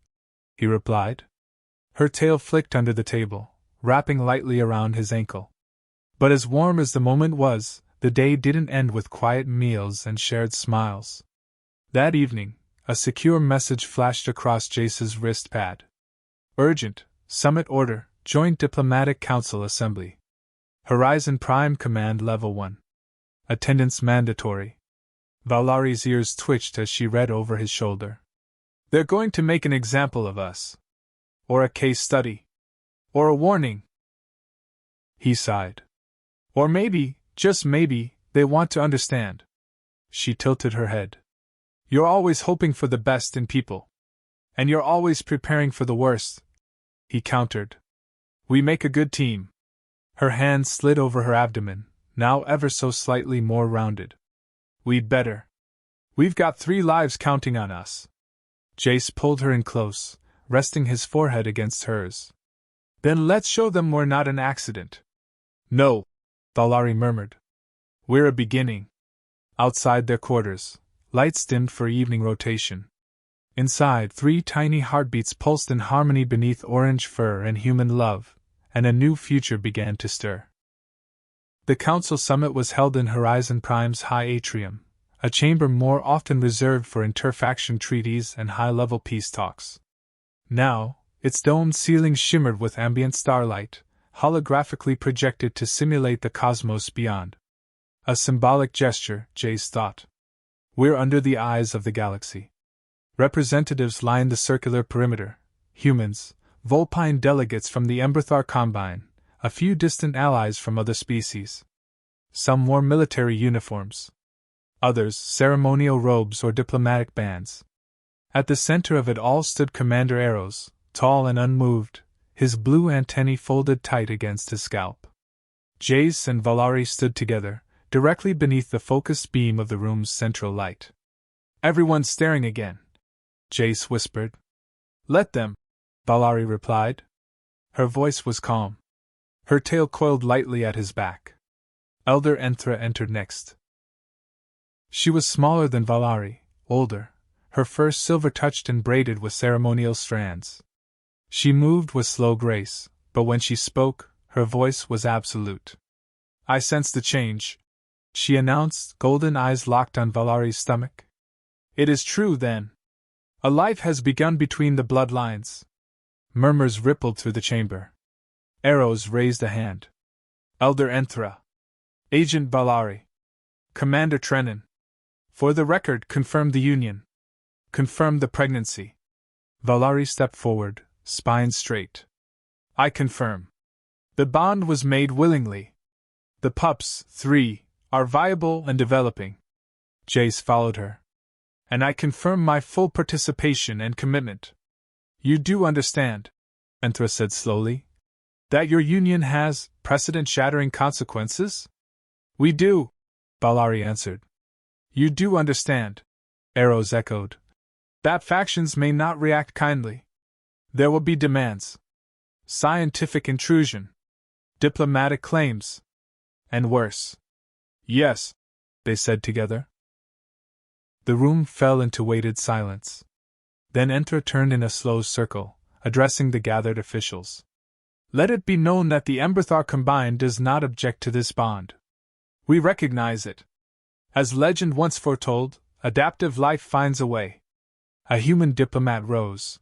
he replied. Her tail flicked under the table, wrapping lightly around his ankle. But as warm as the moment was, the day didn't end with quiet meals and shared smiles. That evening, a secure message flashed across Jace's wrist pad. Urgent, Summit Order, Joint Diplomatic Council Assembly. Horizon Prime Command Level 1. Attendance mandatory. Valari's ears twitched as she read over his shoulder. They're going to make an example of us. Or a case study. Or a warning. He sighed. Or maybe, just maybe, they want to understand. She tilted her head. You're always hoping for the best in people. And you're always preparing for the worst, he countered. We make a good team. Her hand slid over her abdomen, now ever so slightly more rounded. We'd better. We've got 3 lives counting on us. Jace pulled her in close, resting his forehead against hers. Then let's show them we're not an accident. No, Valari murmured. We're a beginning. Outside their quarters, lights dimmed for evening rotation. Inside, 3 tiny heartbeats pulsed in harmony beneath orange fur and human love, and a new future began to stir. The Council Summit was held in Horizon Prime's high atrium, a chamber more often reserved for interfaction treaties and high-level peace talks. Now, its domed ceiling shimmered with ambient starlight, holographically projected to simulate the cosmos beyond. A symbolic gesture, Jace thought. We're under the eyes of the galaxy. Representatives lined the circular perimeter, humans, Vulpine delegates from the Emberthar Combine, a few distant allies from other species. Some wore military uniforms. Others, ceremonial robes or diplomatic bands. At the center of it all stood Commander Arrows, tall and unmoved, his blue antennae folded tight against his scalp. Jace and Valari stood together, directly beneath the focused beam of the room's central light. Everyone's staring again, Jace whispered. Let them, Valari replied. Her voice was calm. Her tail coiled lightly at his back. Elder Enthra entered next. She was smaller than Valari, older, her fur silver-touched and braided with ceremonial strands. She moved with slow grace, but when she spoke, her voice was absolute. I sense the change, she announced, golden eyes locked on Valari's stomach. It is true, then. A life has begun between the bloodlines. Murmurs rippled through the chamber. Arrows raised a hand. Elder Enthra. Agent Valari. Commander Trennan. For the record, confirm the union. Confirm the pregnancy. Valari stepped forward, spine straight. I confirm. The bond was made willingly. The pups, 3, are viable and developing. Jace followed her. And I confirm my full participation and commitment. You do understand, Enthra said slowly, that your union has precedent-shattering consequences? We do, Valari answered. You do understand, Arrows echoed, that factions may not react kindly. There will be demands. Scientific intrusion. Diplomatic claims. And worse. Yes, they said together. The room fell into weighted silence. Then Enthra turned in a slow circle, addressing the gathered officials. Let it be known that the Emberthar Combine does not object to this bond. We recognize it. As legend once foretold, adaptive life finds a way. A human diplomat rose.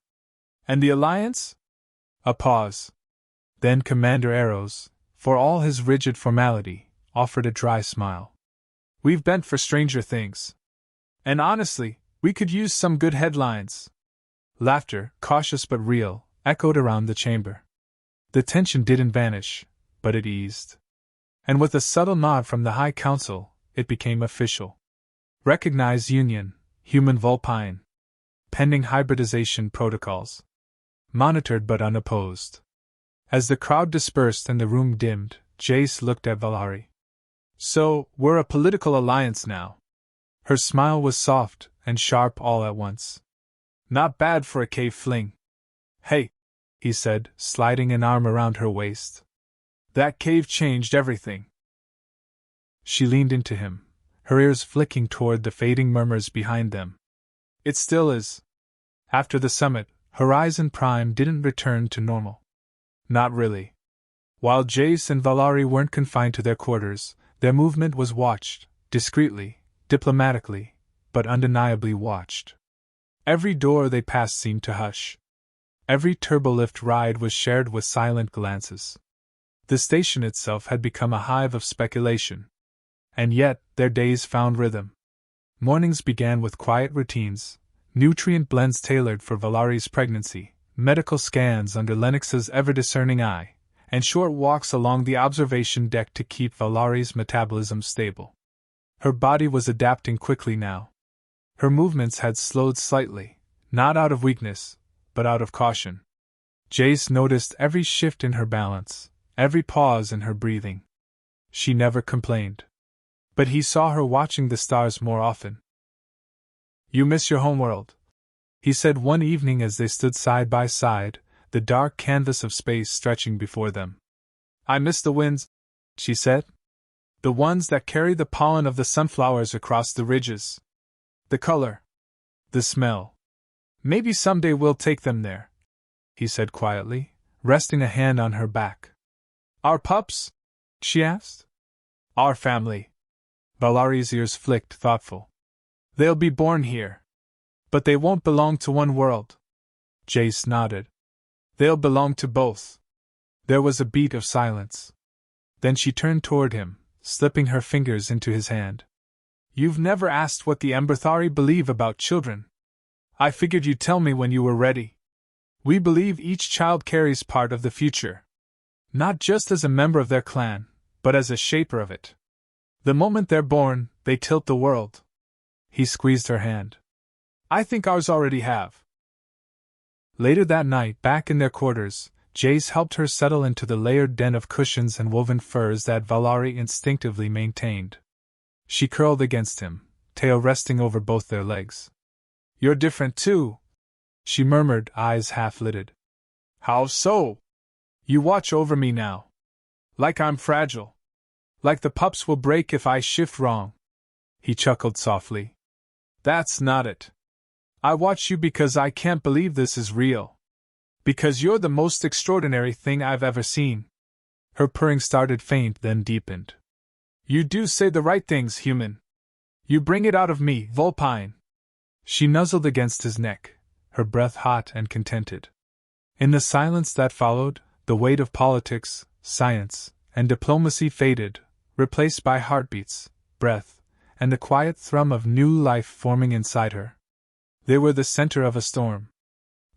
And the alliance? A pause. Then Commander Arrows, for all his rigid formality, offered a dry smile. We've bent for stranger things. And honestly, we could use some good headlines. Laughter, cautious but real, echoed around the chamber. The tension didn't vanish, but it eased. And with a subtle nod from the High Council, it became official. Recognized union, human Vulpine. Pending hybridization protocols. Monitored but unopposed. As the crowd dispersed and the room dimmed, Jace looked at Valari. So, we're a political alliance now. Her smile was soft and sharp all at once. Not bad for a cave fling. Hey, he said, sliding an arm around her waist. That cave changed everything. She leaned into him, her ears flicking toward the fading murmurs behind them. It still is. After the summit, Horizon Prime didn't return to normal. Not really. While Jace and Valari weren't confined to their quarters, their movement was watched, discreetly, diplomatically, but undeniably watched. Every door they passed seemed to hush. Every turbolift ride was shared with silent glances. The station itself had become a hive of speculation. And yet, their days found rhythm. Mornings began with quiet routines, nutrient blends tailored for Valari's pregnancy, medical scans under Lennox's ever-discerning eye, and short walks along the observation deck to keep Valari's metabolism stable. Her body was adapting quickly now. Her movements had slowed slightly, not out of weakness, but out of caution. Jace noticed every shift in her balance, every pause in her breathing. She never complained. But he saw her watching the stars more often. You miss your homeworld, he said one evening as they stood side by side, the dark canvas of space stretching before them. I miss the winds, she said. The ones that carry the pollen of the sunflowers across the ridges. The color. The smell. Maybe someday we'll take them there, he said quietly, resting a hand on her back. Our pups? She asked. Our family. Valari's ears flicked, thoughtful. They'll be born here. But they won't belong to one world. Jace nodded. They'll belong to both. There was a beat of silence. Then she turned toward him, slipping her fingers into his hand. You've never asked what the Emberthari believe about children. I figured you'd tell me when you were ready. We believe each child carries part of the future. Not just as a member of their clan, but as a shaper of it. The moment they're born, they tilt the world. He squeezed her hand. I think ours already have. Later that night, back in their quarters, Jace helped her settle into the layered den of cushions and woven furs that Valari instinctively maintained. She curled against him, tail resting over both their legs. You're different too, she murmured, eyes half-lidded. How so? You watch over me now. Like I'm fragile. Like the pups will break if I shift wrong. He chuckled softly. That's not it. I watch you because I can't believe this is real. Because you're the most extraordinary thing I've ever seen. Her purring started faint, then deepened. You do say the right things, human. You bring it out of me, Vulpine. She nuzzled against his neck, her breath hot and contented. In the silence that followed, the weight of politics, science, and diplomacy faded, replaced by heartbeats, breath, and the quiet thrum of new life forming inside her. They were the center of a storm.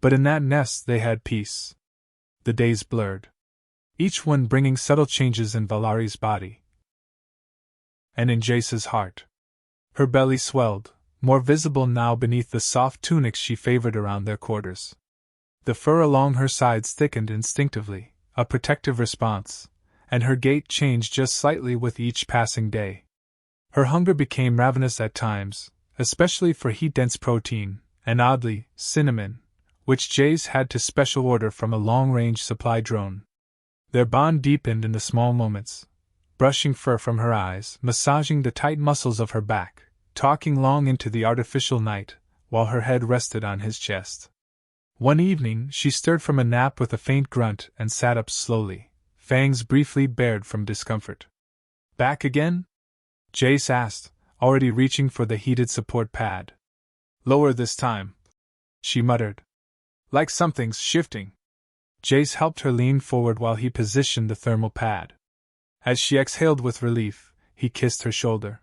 But in that nest they had peace. The days blurred. Each one bringing subtle changes in Valari's body. And in Jace's heart. Her belly swelled, more visible now beneath the soft tunics she favored around their quarters. The fur along her sides thickened instinctively, a protective response, and her gait changed just slightly with each passing day. Her hunger became ravenous at times, especially for heat-dense protein, and oddly, cinnamon, which Jace had to special order from a long-range supply drone. Their bond deepened in the small moments, brushing fur from her eyes, massaging the tight muscles of her back, talking long into the artificial night, while her head rested on his chest. One evening she stirred from a nap with a faint grunt and sat up slowly, fangs briefly bared from discomfort. Back again? Jace asked, already reaching for the heated support pad. Lower this time, she muttered. Like something's shifting. Jace helped her lean forward while he positioned the thermal pad. As she exhaled with relief, he kissed her shoulder.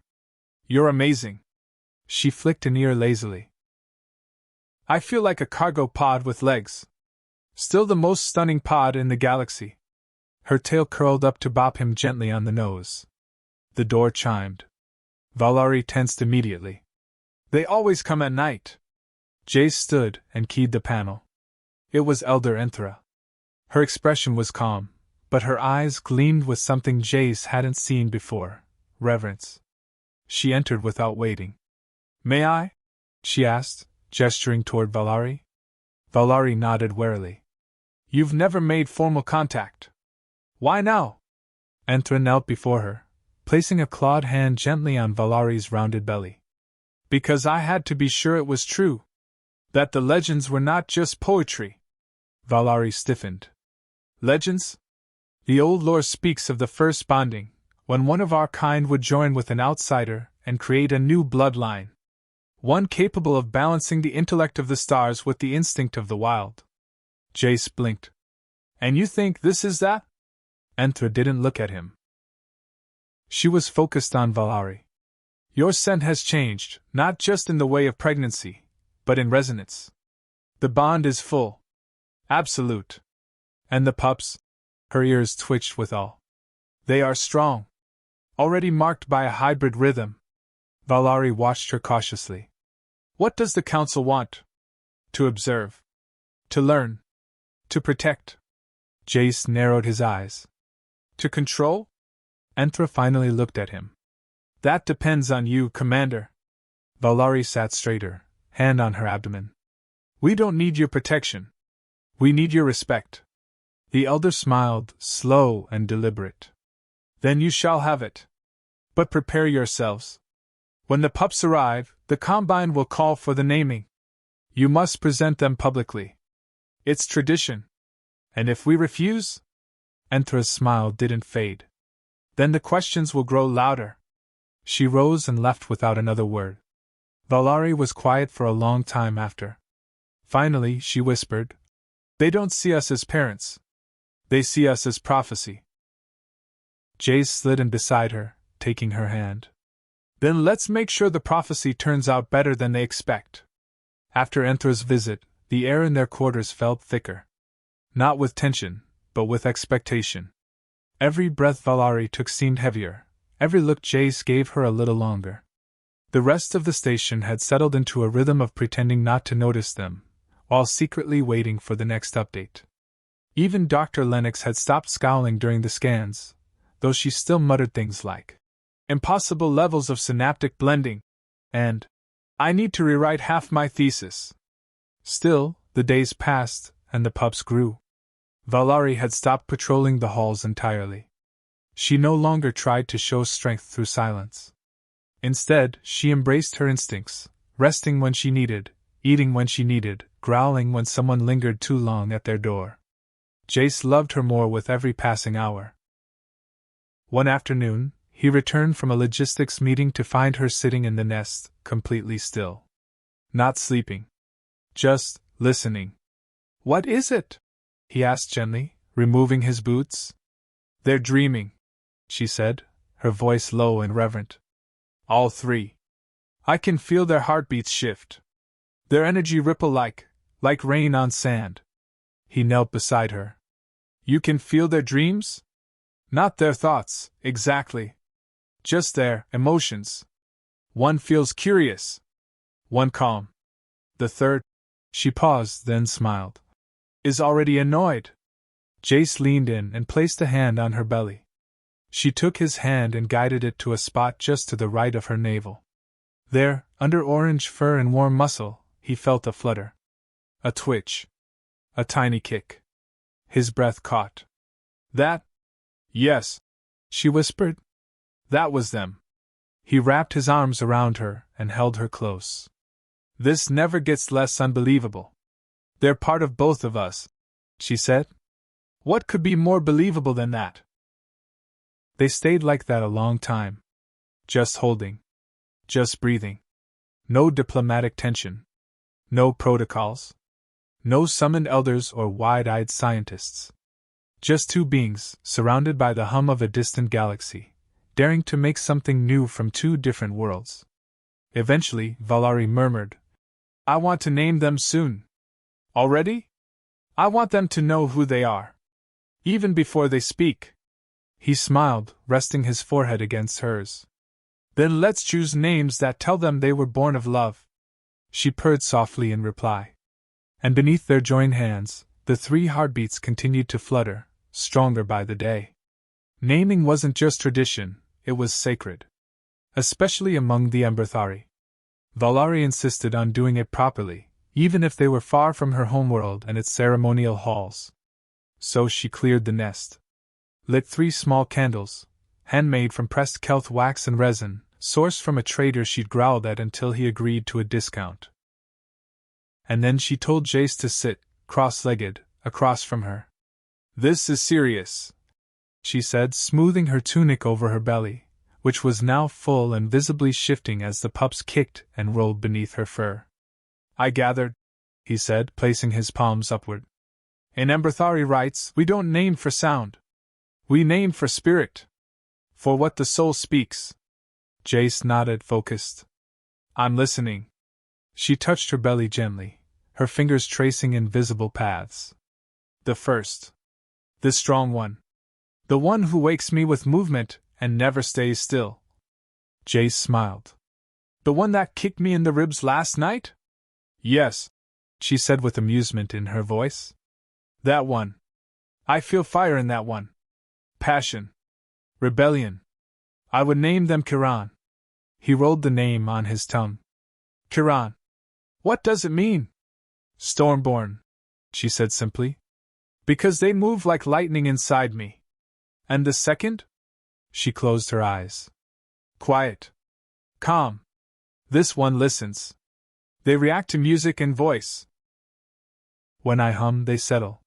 You're amazing. She flicked an ear lazily. I feel like a cargo pod with legs. Still the most stunning pod in the galaxy. Her tail curled up to bop him gently on the nose. The door chimed. Valari tensed immediately. They always come at night. Jace stood and keyed the panel. It was Elder Enthra. Her expression was calm, but her eyes gleamed with something Jace hadn't seen before: reverence. She entered without waiting. May I? She asked, gesturing toward Valari. Valari nodded warily. You've never made formal contact. Why now? Enthra knelt before her, placing a clawed hand gently on Valari's rounded belly. Because I had to be sure it was true. That the legends were not just poetry. Valari stiffened. Legends? The old lore speaks of the first bonding, when one of our kind would join with an outsider and create a new bloodline. One capable of balancing the intellect of the stars with the instinct of the wild. Jace blinked. And you think this is that? Enthra didn't look at him. She was focused on Valari. Your scent has changed, not just in the way of pregnancy, but in resonance. The bond is full. Absolute. And the pups? Her ears twitched with awe. They are strong. Already marked by a hybrid rhythm. Valari watched her cautiously. What does the council want? To observe. To learn. To protect. Jace narrowed his eyes. To control? Enthra finally looked at him. That depends on you, Commander. Valari sat straighter, hand on her abdomen. We don't need your protection. We need your respect. The elder smiled, slow and deliberate. Then you shall have it. But prepare yourselves. When the pups arrive, the Combine will call for the naming. You must present them publicly. It's tradition. And if we refuse? Enthra's smile didn't fade. Then the questions will grow louder. She rose and left without another word. Valari was quiet for a long time after. Finally, she whispered, They don't see us as parents. They see us as prophecy. Jace slid in beside her, taking her hand. Then let's make sure the prophecy turns out better than they expect. After Enthra's visit, the air in their quarters felt thicker. Not with tension, but with expectation. Every breath Valari took seemed heavier, every look Jace gave her a little longer. The rest of the station had settled into a rhythm of pretending not to notice them, while secretly waiting for the next update. Even Dr. Lennox had stopped scowling during the scans, though she still muttered things like, impossible levels of synaptic blending, and, I need to rewrite half my thesis. Still, the days passed, and the pups grew. Valari had stopped patrolling the halls entirely. She no longer tried to show strength through silence. Instead, she embraced her instincts, resting when she needed, eating when she needed, growling when someone lingered too long at their door. Jace loved her more with every passing hour. One afternoon, he returned from a logistics meeting to find her sitting in the nest, completely still. Not sleeping. Just listening. What is it? He asked gently, removing his boots. They're dreaming, she said, her voice low and reverent. All three. I can feel their heartbeats shift. Their energy ripple like rain on sand. He knelt beside her. You can feel their dreams? Not their thoughts, exactly. Just their emotions. One feels curious. One calm. The third, she paused, then smiled, is already annoyed. Jace leaned in and placed a hand on her belly. She took his hand and guided it to a spot just to the right of her navel. There, under orange fur and warm muscle, he felt a flutter. A twitch. A tiny kick. His breath caught. That? Yes, she whispered. That was them. He wrapped his arms around her and held her close. This never gets less unbelievable. They're part of both of us, she said. What could be more believable than that? They stayed like that a long time. Just holding. Just breathing. No diplomatic tension. No protocols. No summoned elders or wide-eyed scientists. Just two beings, surrounded by the hum of a distant galaxy, daring to make something new from two different worlds. Eventually, Valari murmured, I want to name them soon. Already? I want them to know who they are. Even before they speak. He smiled, resting his forehead against hers. Then let's choose names that tell them they were born of love. She purred softly in reply. And beneath their joined hands, the three heartbeats continued to flutter, stronger by the day. Naming wasn't just tradition, it was sacred. Especially among the Emberthari. Valari insisted on doing it properly, even if they were far from her homeworld and its ceremonial halls. So she cleared the nest. Lit 3 small candles, handmade from pressed kelth wax and resin, sourced from a trader she'd growled at until he agreed to a discount. And then she told Jace to sit, cross-legged, across from her. This is serious, she said, smoothing her tunic over her belly, which was now full and visibly shifting as the pups kicked and rolled beneath her fur. I gathered, he said, placing his palms upward. In Emberthari rites, we don't name for sound. We name for spirit. For what the soul speaks. Jace nodded, focused. I'm listening. She touched her belly gently, her fingers tracing invisible paths. The first. The strong one. The one who wakes me with movement and never stays still. Jace smiled. The one that kicked me in the ribs last night? Yes, she said with amusement in her voice. That one. I feel fire in that one. Passion. Rebellion. I would name them Kiran. He rolled the name on his tongue. Kiran. What does it mean? Stormborn, she said simply. Because they move like lightning inside me. And the second? She closed her eyes. Quiet. Calm. This one listens. They react to music and voice. When I hum, they settle.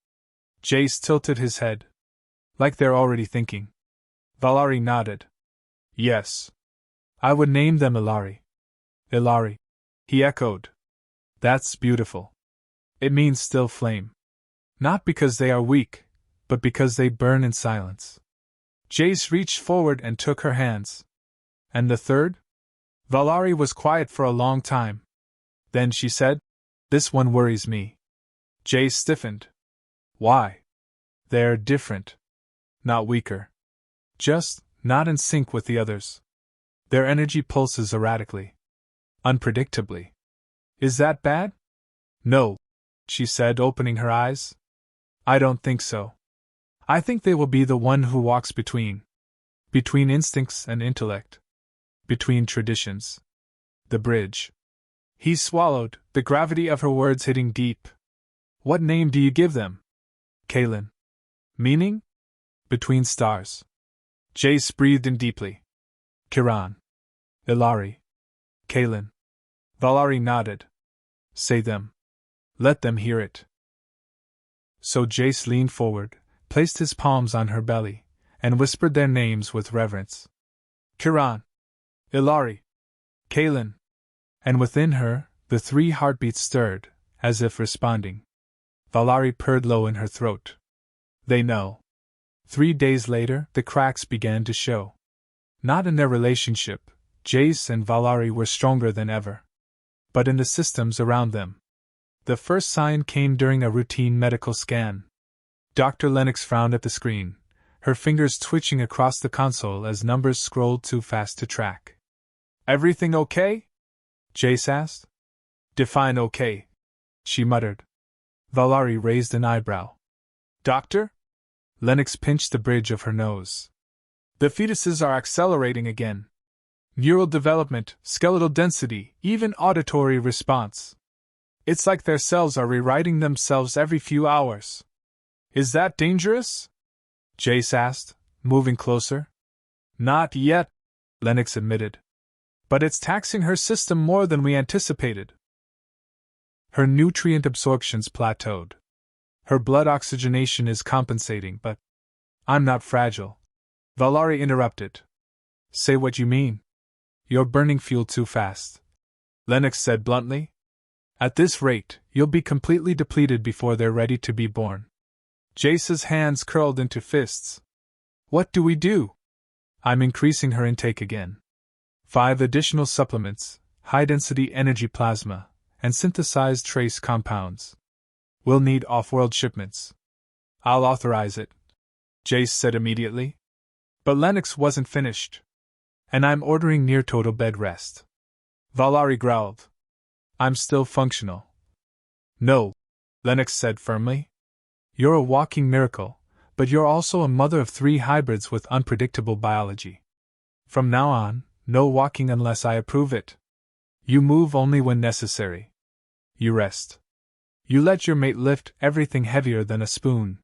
Jace tilted his head. Like they're already thinking. Valari nodded. Yes. I would name them Ilari. Ilari. He echoed. That's beautiful. It means still flame. Not because they are weak, but because they burn in silence. Jace reached forward and took her hands. And the third? Valari was quiet for a long time. Then she said, This one worries me. Jace stiffened. Why? They're different. Not weaker. Just not in sync with the others. Their energy pulses erratically. Unpredictably. Is that bad? No, she said, opening her eyes. I don't think so. I think they will be the one who walks between instincts and intellect. Between traditions. The bridge. He swallowed, the gravity of her words hitting deep. What name do you give them? Kaelin. Meaning? Between stars. Jace breathed in deeply. Kiran. Ilari. Kaelin. Valari nodded. Say them. Let them hear it. So Jace leaned forward, placed his palms on her belly, and whispered their names with reverence. Kiran. Ilari. Kaelin. And within her, the 3 heartbeats stirred, as if responding. Valari purred low in her throat. They know. 3 days later, the cracks began to show. Not in their relationship, Jace and Valari were stronger than ever. But in the systems around them. The first sign came during a routine medical scan. Dr. Lennox frowned at the screen, her fingers twitching across the console as numbers scrolled too fast to track. Everything okay? Jace asked. Define okay, she muttered. Valari raised an eyebrow. Doctor? Lennox pinched the bridge of her nose. The fetuses are accelerating again. Neural development, skeletal density, even auditory response. It's like their cells are rewriting themselves every few hours. Is that dangerous? Jace asked, moving closer. Not yet, Lennox admitted. But it's taxing her system more than we anticipated. Her nutrient absorption's plateaued. Her blood oxygenation is compensating, but I'm not fragile. Valari interrupted. Say what you mean. You're burning fuel too fast, Lennox said bluntly. At this rate, you'll be completely depleted before they're ready to be born. Jace's hands curled into fists. What do we do? I'm increasing her intake again. 5 additional supplements, high-density energy plasma, and synthesized trace compounds. We'll need off-world shipments. I'll authorize it, Jace said immediately. But Lennox wasn't finished. And I'm ordering near total bed rest. Valari growled. I'm still functional. No, Lennox said firmly. You're a walking miracle, but you're also a mother of 3 hybrids with unpredictable biology. From now on, no walking unless I approve it. You move only when necessary. You rest. You let your mate lift everything heavier than a spoon.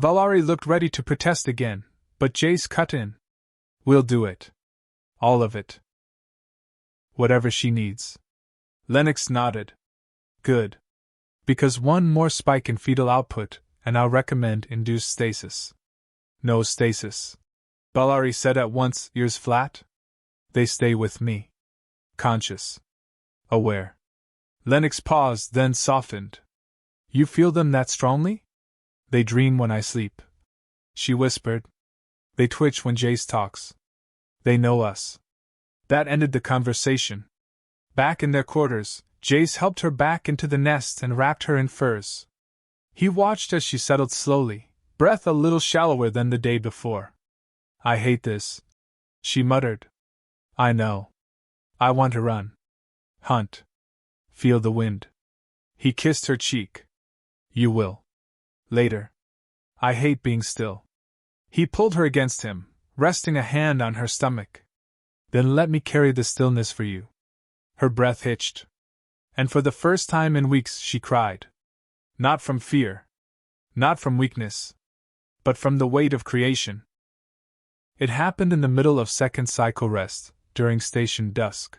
Valari looked ready to protest again, but Jace cut in. We'll do it. All of it. Whatever she needs. Lennox nodded. Good. Because one more spike in fetal output, and I'll recommend induced stasis. No stasis. Valari said at once, ears flat. They stay with me. Conscious. Aware. Lennox paused, then softened. You feel them that strongly? They dream when I sleep. She whispered. They twitch when Jace talks. They know us. That ended the conversation. Back in their quarters, Jace helped her back into the nest and wrapped her in furs. He watched as she settled slowly, breath a little shallower than the day before. I hate this, she muttered. I know. I want to run. Hunt. Feel the wind. He kissed her cheek. You will. Later. I hate being still. He pulled her against him, resting a hand on her stomach. Then let me carry the stillness for you. Her breath hitched. And for the first time in weeks she cried. Not from fear. Not from weakness. But from the weight of creation. It happened in the middle of second cycle rest, during station dusk.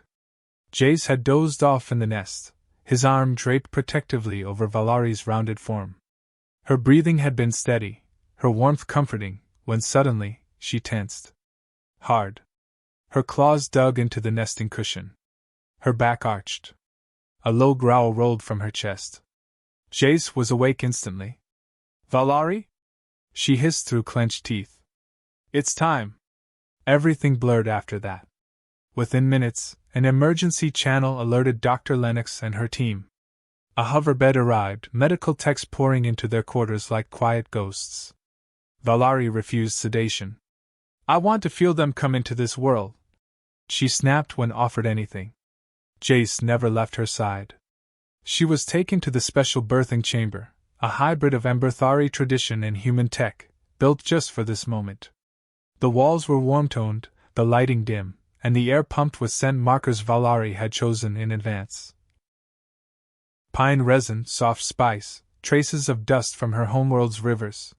Jace had dozed off in the nest, his arm draped protectively over Valari's rounded form. Her breathing had been steady, her warmth comforting, when suddenly, she tensed. Hard. Her claws dug into the nesting cushion. Her back arched. A low growl rolled from her chest. Jace was awake instantly. Valari? She hissed through clenched teeth. It's time. Everything blurred after that. Within minutes, an emergency channel alerted Dr. Lennox and her team. A hoverbed arrived, medical techs pouring into their quarters like quiet ghosts. Valari refused sedation. I want to feel them come into this world, she snapped when offered anything. Jace never left her side. She was taken to the special birthing chamber, a hybrid of Emberthari tradition and human tech, built just for this moment. The walls were warm-toned, the lighting dim, and the air pumped with scent markers Valari had chosen in advance. Pine resin, soft spice, traces of dust from her homeworld's rivers.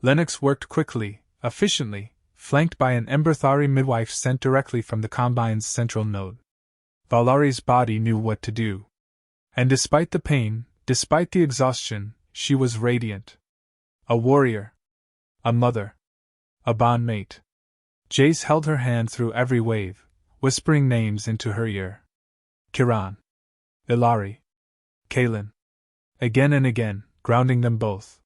Lennox worked quickly, efficiently, flanked by an Emberthari midwife sent directly from the Combine's central node. Valari's body knew what to do. And despite the pain, despite the exhaustion, she was radiant. A warrior. A mother. A bondmate. Jace held her hand through every wave, whispering names into her ear. Kiran. Ilari. Kaelin. Again and again, grounding them both.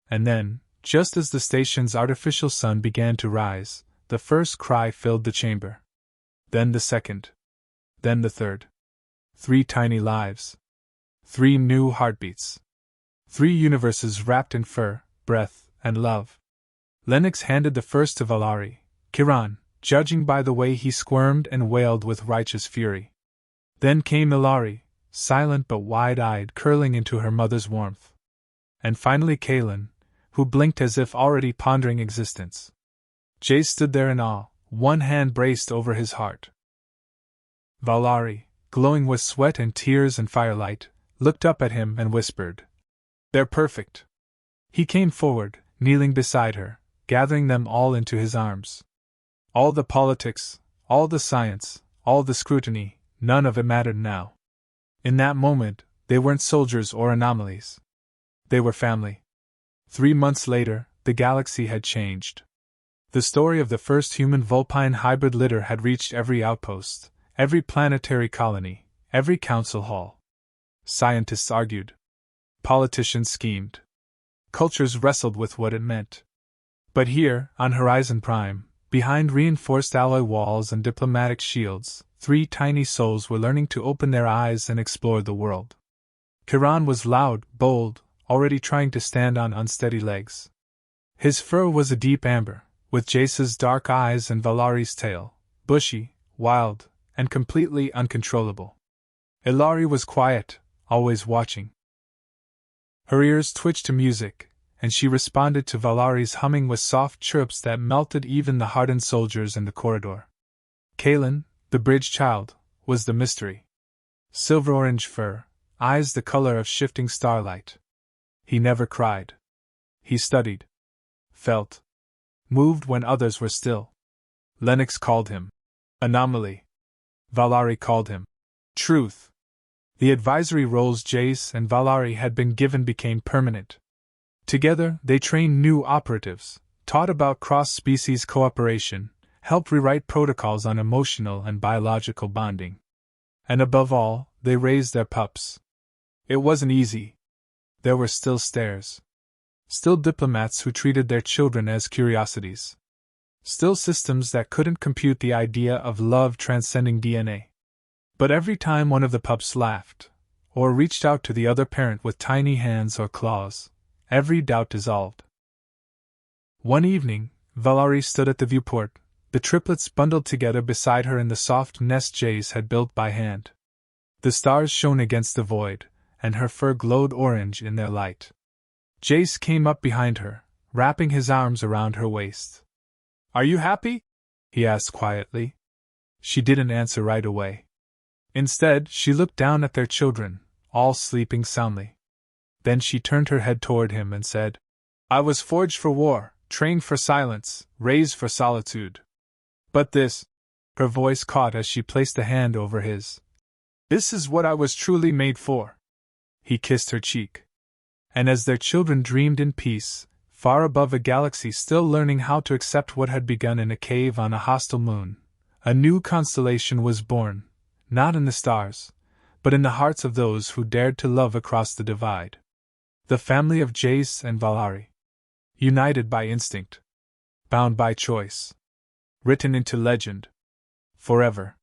And then, just as the station's artificial sun began to rise, the first cry filled the chamber. Then the second. Then the third. 3 tiny lives. 3 new heartbeats. 3 universes wrapped in fur, breath, and love. Lennox handed the first to Valari, Kiran, judging by the way he squirmed and wailed with righteous fury. Then came Ilari, silent but wide-eyed, curling into her mother's warmth. And finally Kaelin, who blinked as if already pondering existence. Jace stood there in awe, one hand braced over his heart. Valari, glowing with sweat and tears and firelight, looked up at him and whispered, They're perfect. He came forward, kneeling beside her, gathering them all into his arms. All the politics, all the science, all the scrutiny, none of it mattered now. In that moment, they weren't soldiers or anomalies. They were family. 3 months later, the galaxy had changed. The story of the first human Vulpine hybrid litter had reached every outpost, every planetary colony, every council hall. Scientists argued. Politicians schemed. cultures wrestled with what it meant. But here, on Horizon Prime, behind reinforced alloy walls and diplomatic shields, 3 tiny souls were learning to open their eyes and explore the world. Chiron was loud, bold, already trying to stand on unsteady legs. His fur was a deep amber, with Jace's dark eyes and Valari's tail, bushy, wild, and completely uncontrollable. Ilari was quiet, always watching. Her ears twitched to music, and she responded to Valari's humming with soft chirps that melted even the hardened soldiers in the corridor. Kalen, the bridge child, was the mystery. Silver-orange fur, eyes the color of shifting starlight. He never cried. He studied. Felt. Moved when others were still. Lennox called him anomaly. Valari called him truth. The advisory roles Jace and Valari had been given became permanent. Together, they trained new operatives, taught about cross-species cooperation, helped rewrite protocols on emotional and biological bonding. And above all, they raised their pups. It wasn't easy. There were still stares. Still diplomats who treated their children as curiosities. Still systems that couldn't compute the idea of love transcending DNA. But every time one of the pups laughed, or reached out to the other parent with tiny hands or claws, every doubt dissolved. One evening, Valari stood at the viewport, the triplets bundled together beside her in the soft nest Jace had built by hand. The stars shone against the void, and her fur glowed orange in their light. Jace came up behind her, wrapping his arms around her waist. "Are you happy?" he asked quietly. She didn't answer right away. Instead, she looked down at their children, all sleeping soundly. Then she turned her head toward him and said, "I was forged for war, trained for silence, raised for solitude. But this," her voice caught as she placed a hand over his, "this is what I was truly made for." He kissed her cheek. And as their children dreamed in peace, far above a galaxy still learning how to accept what had begun in a cave on a hostile moon, a new constellation was born, not in the stars, but in the hearts of those who dared to love across the divide. The family of Jace and Valari. United by instinct. Bound by choice. Written into legend. Forever.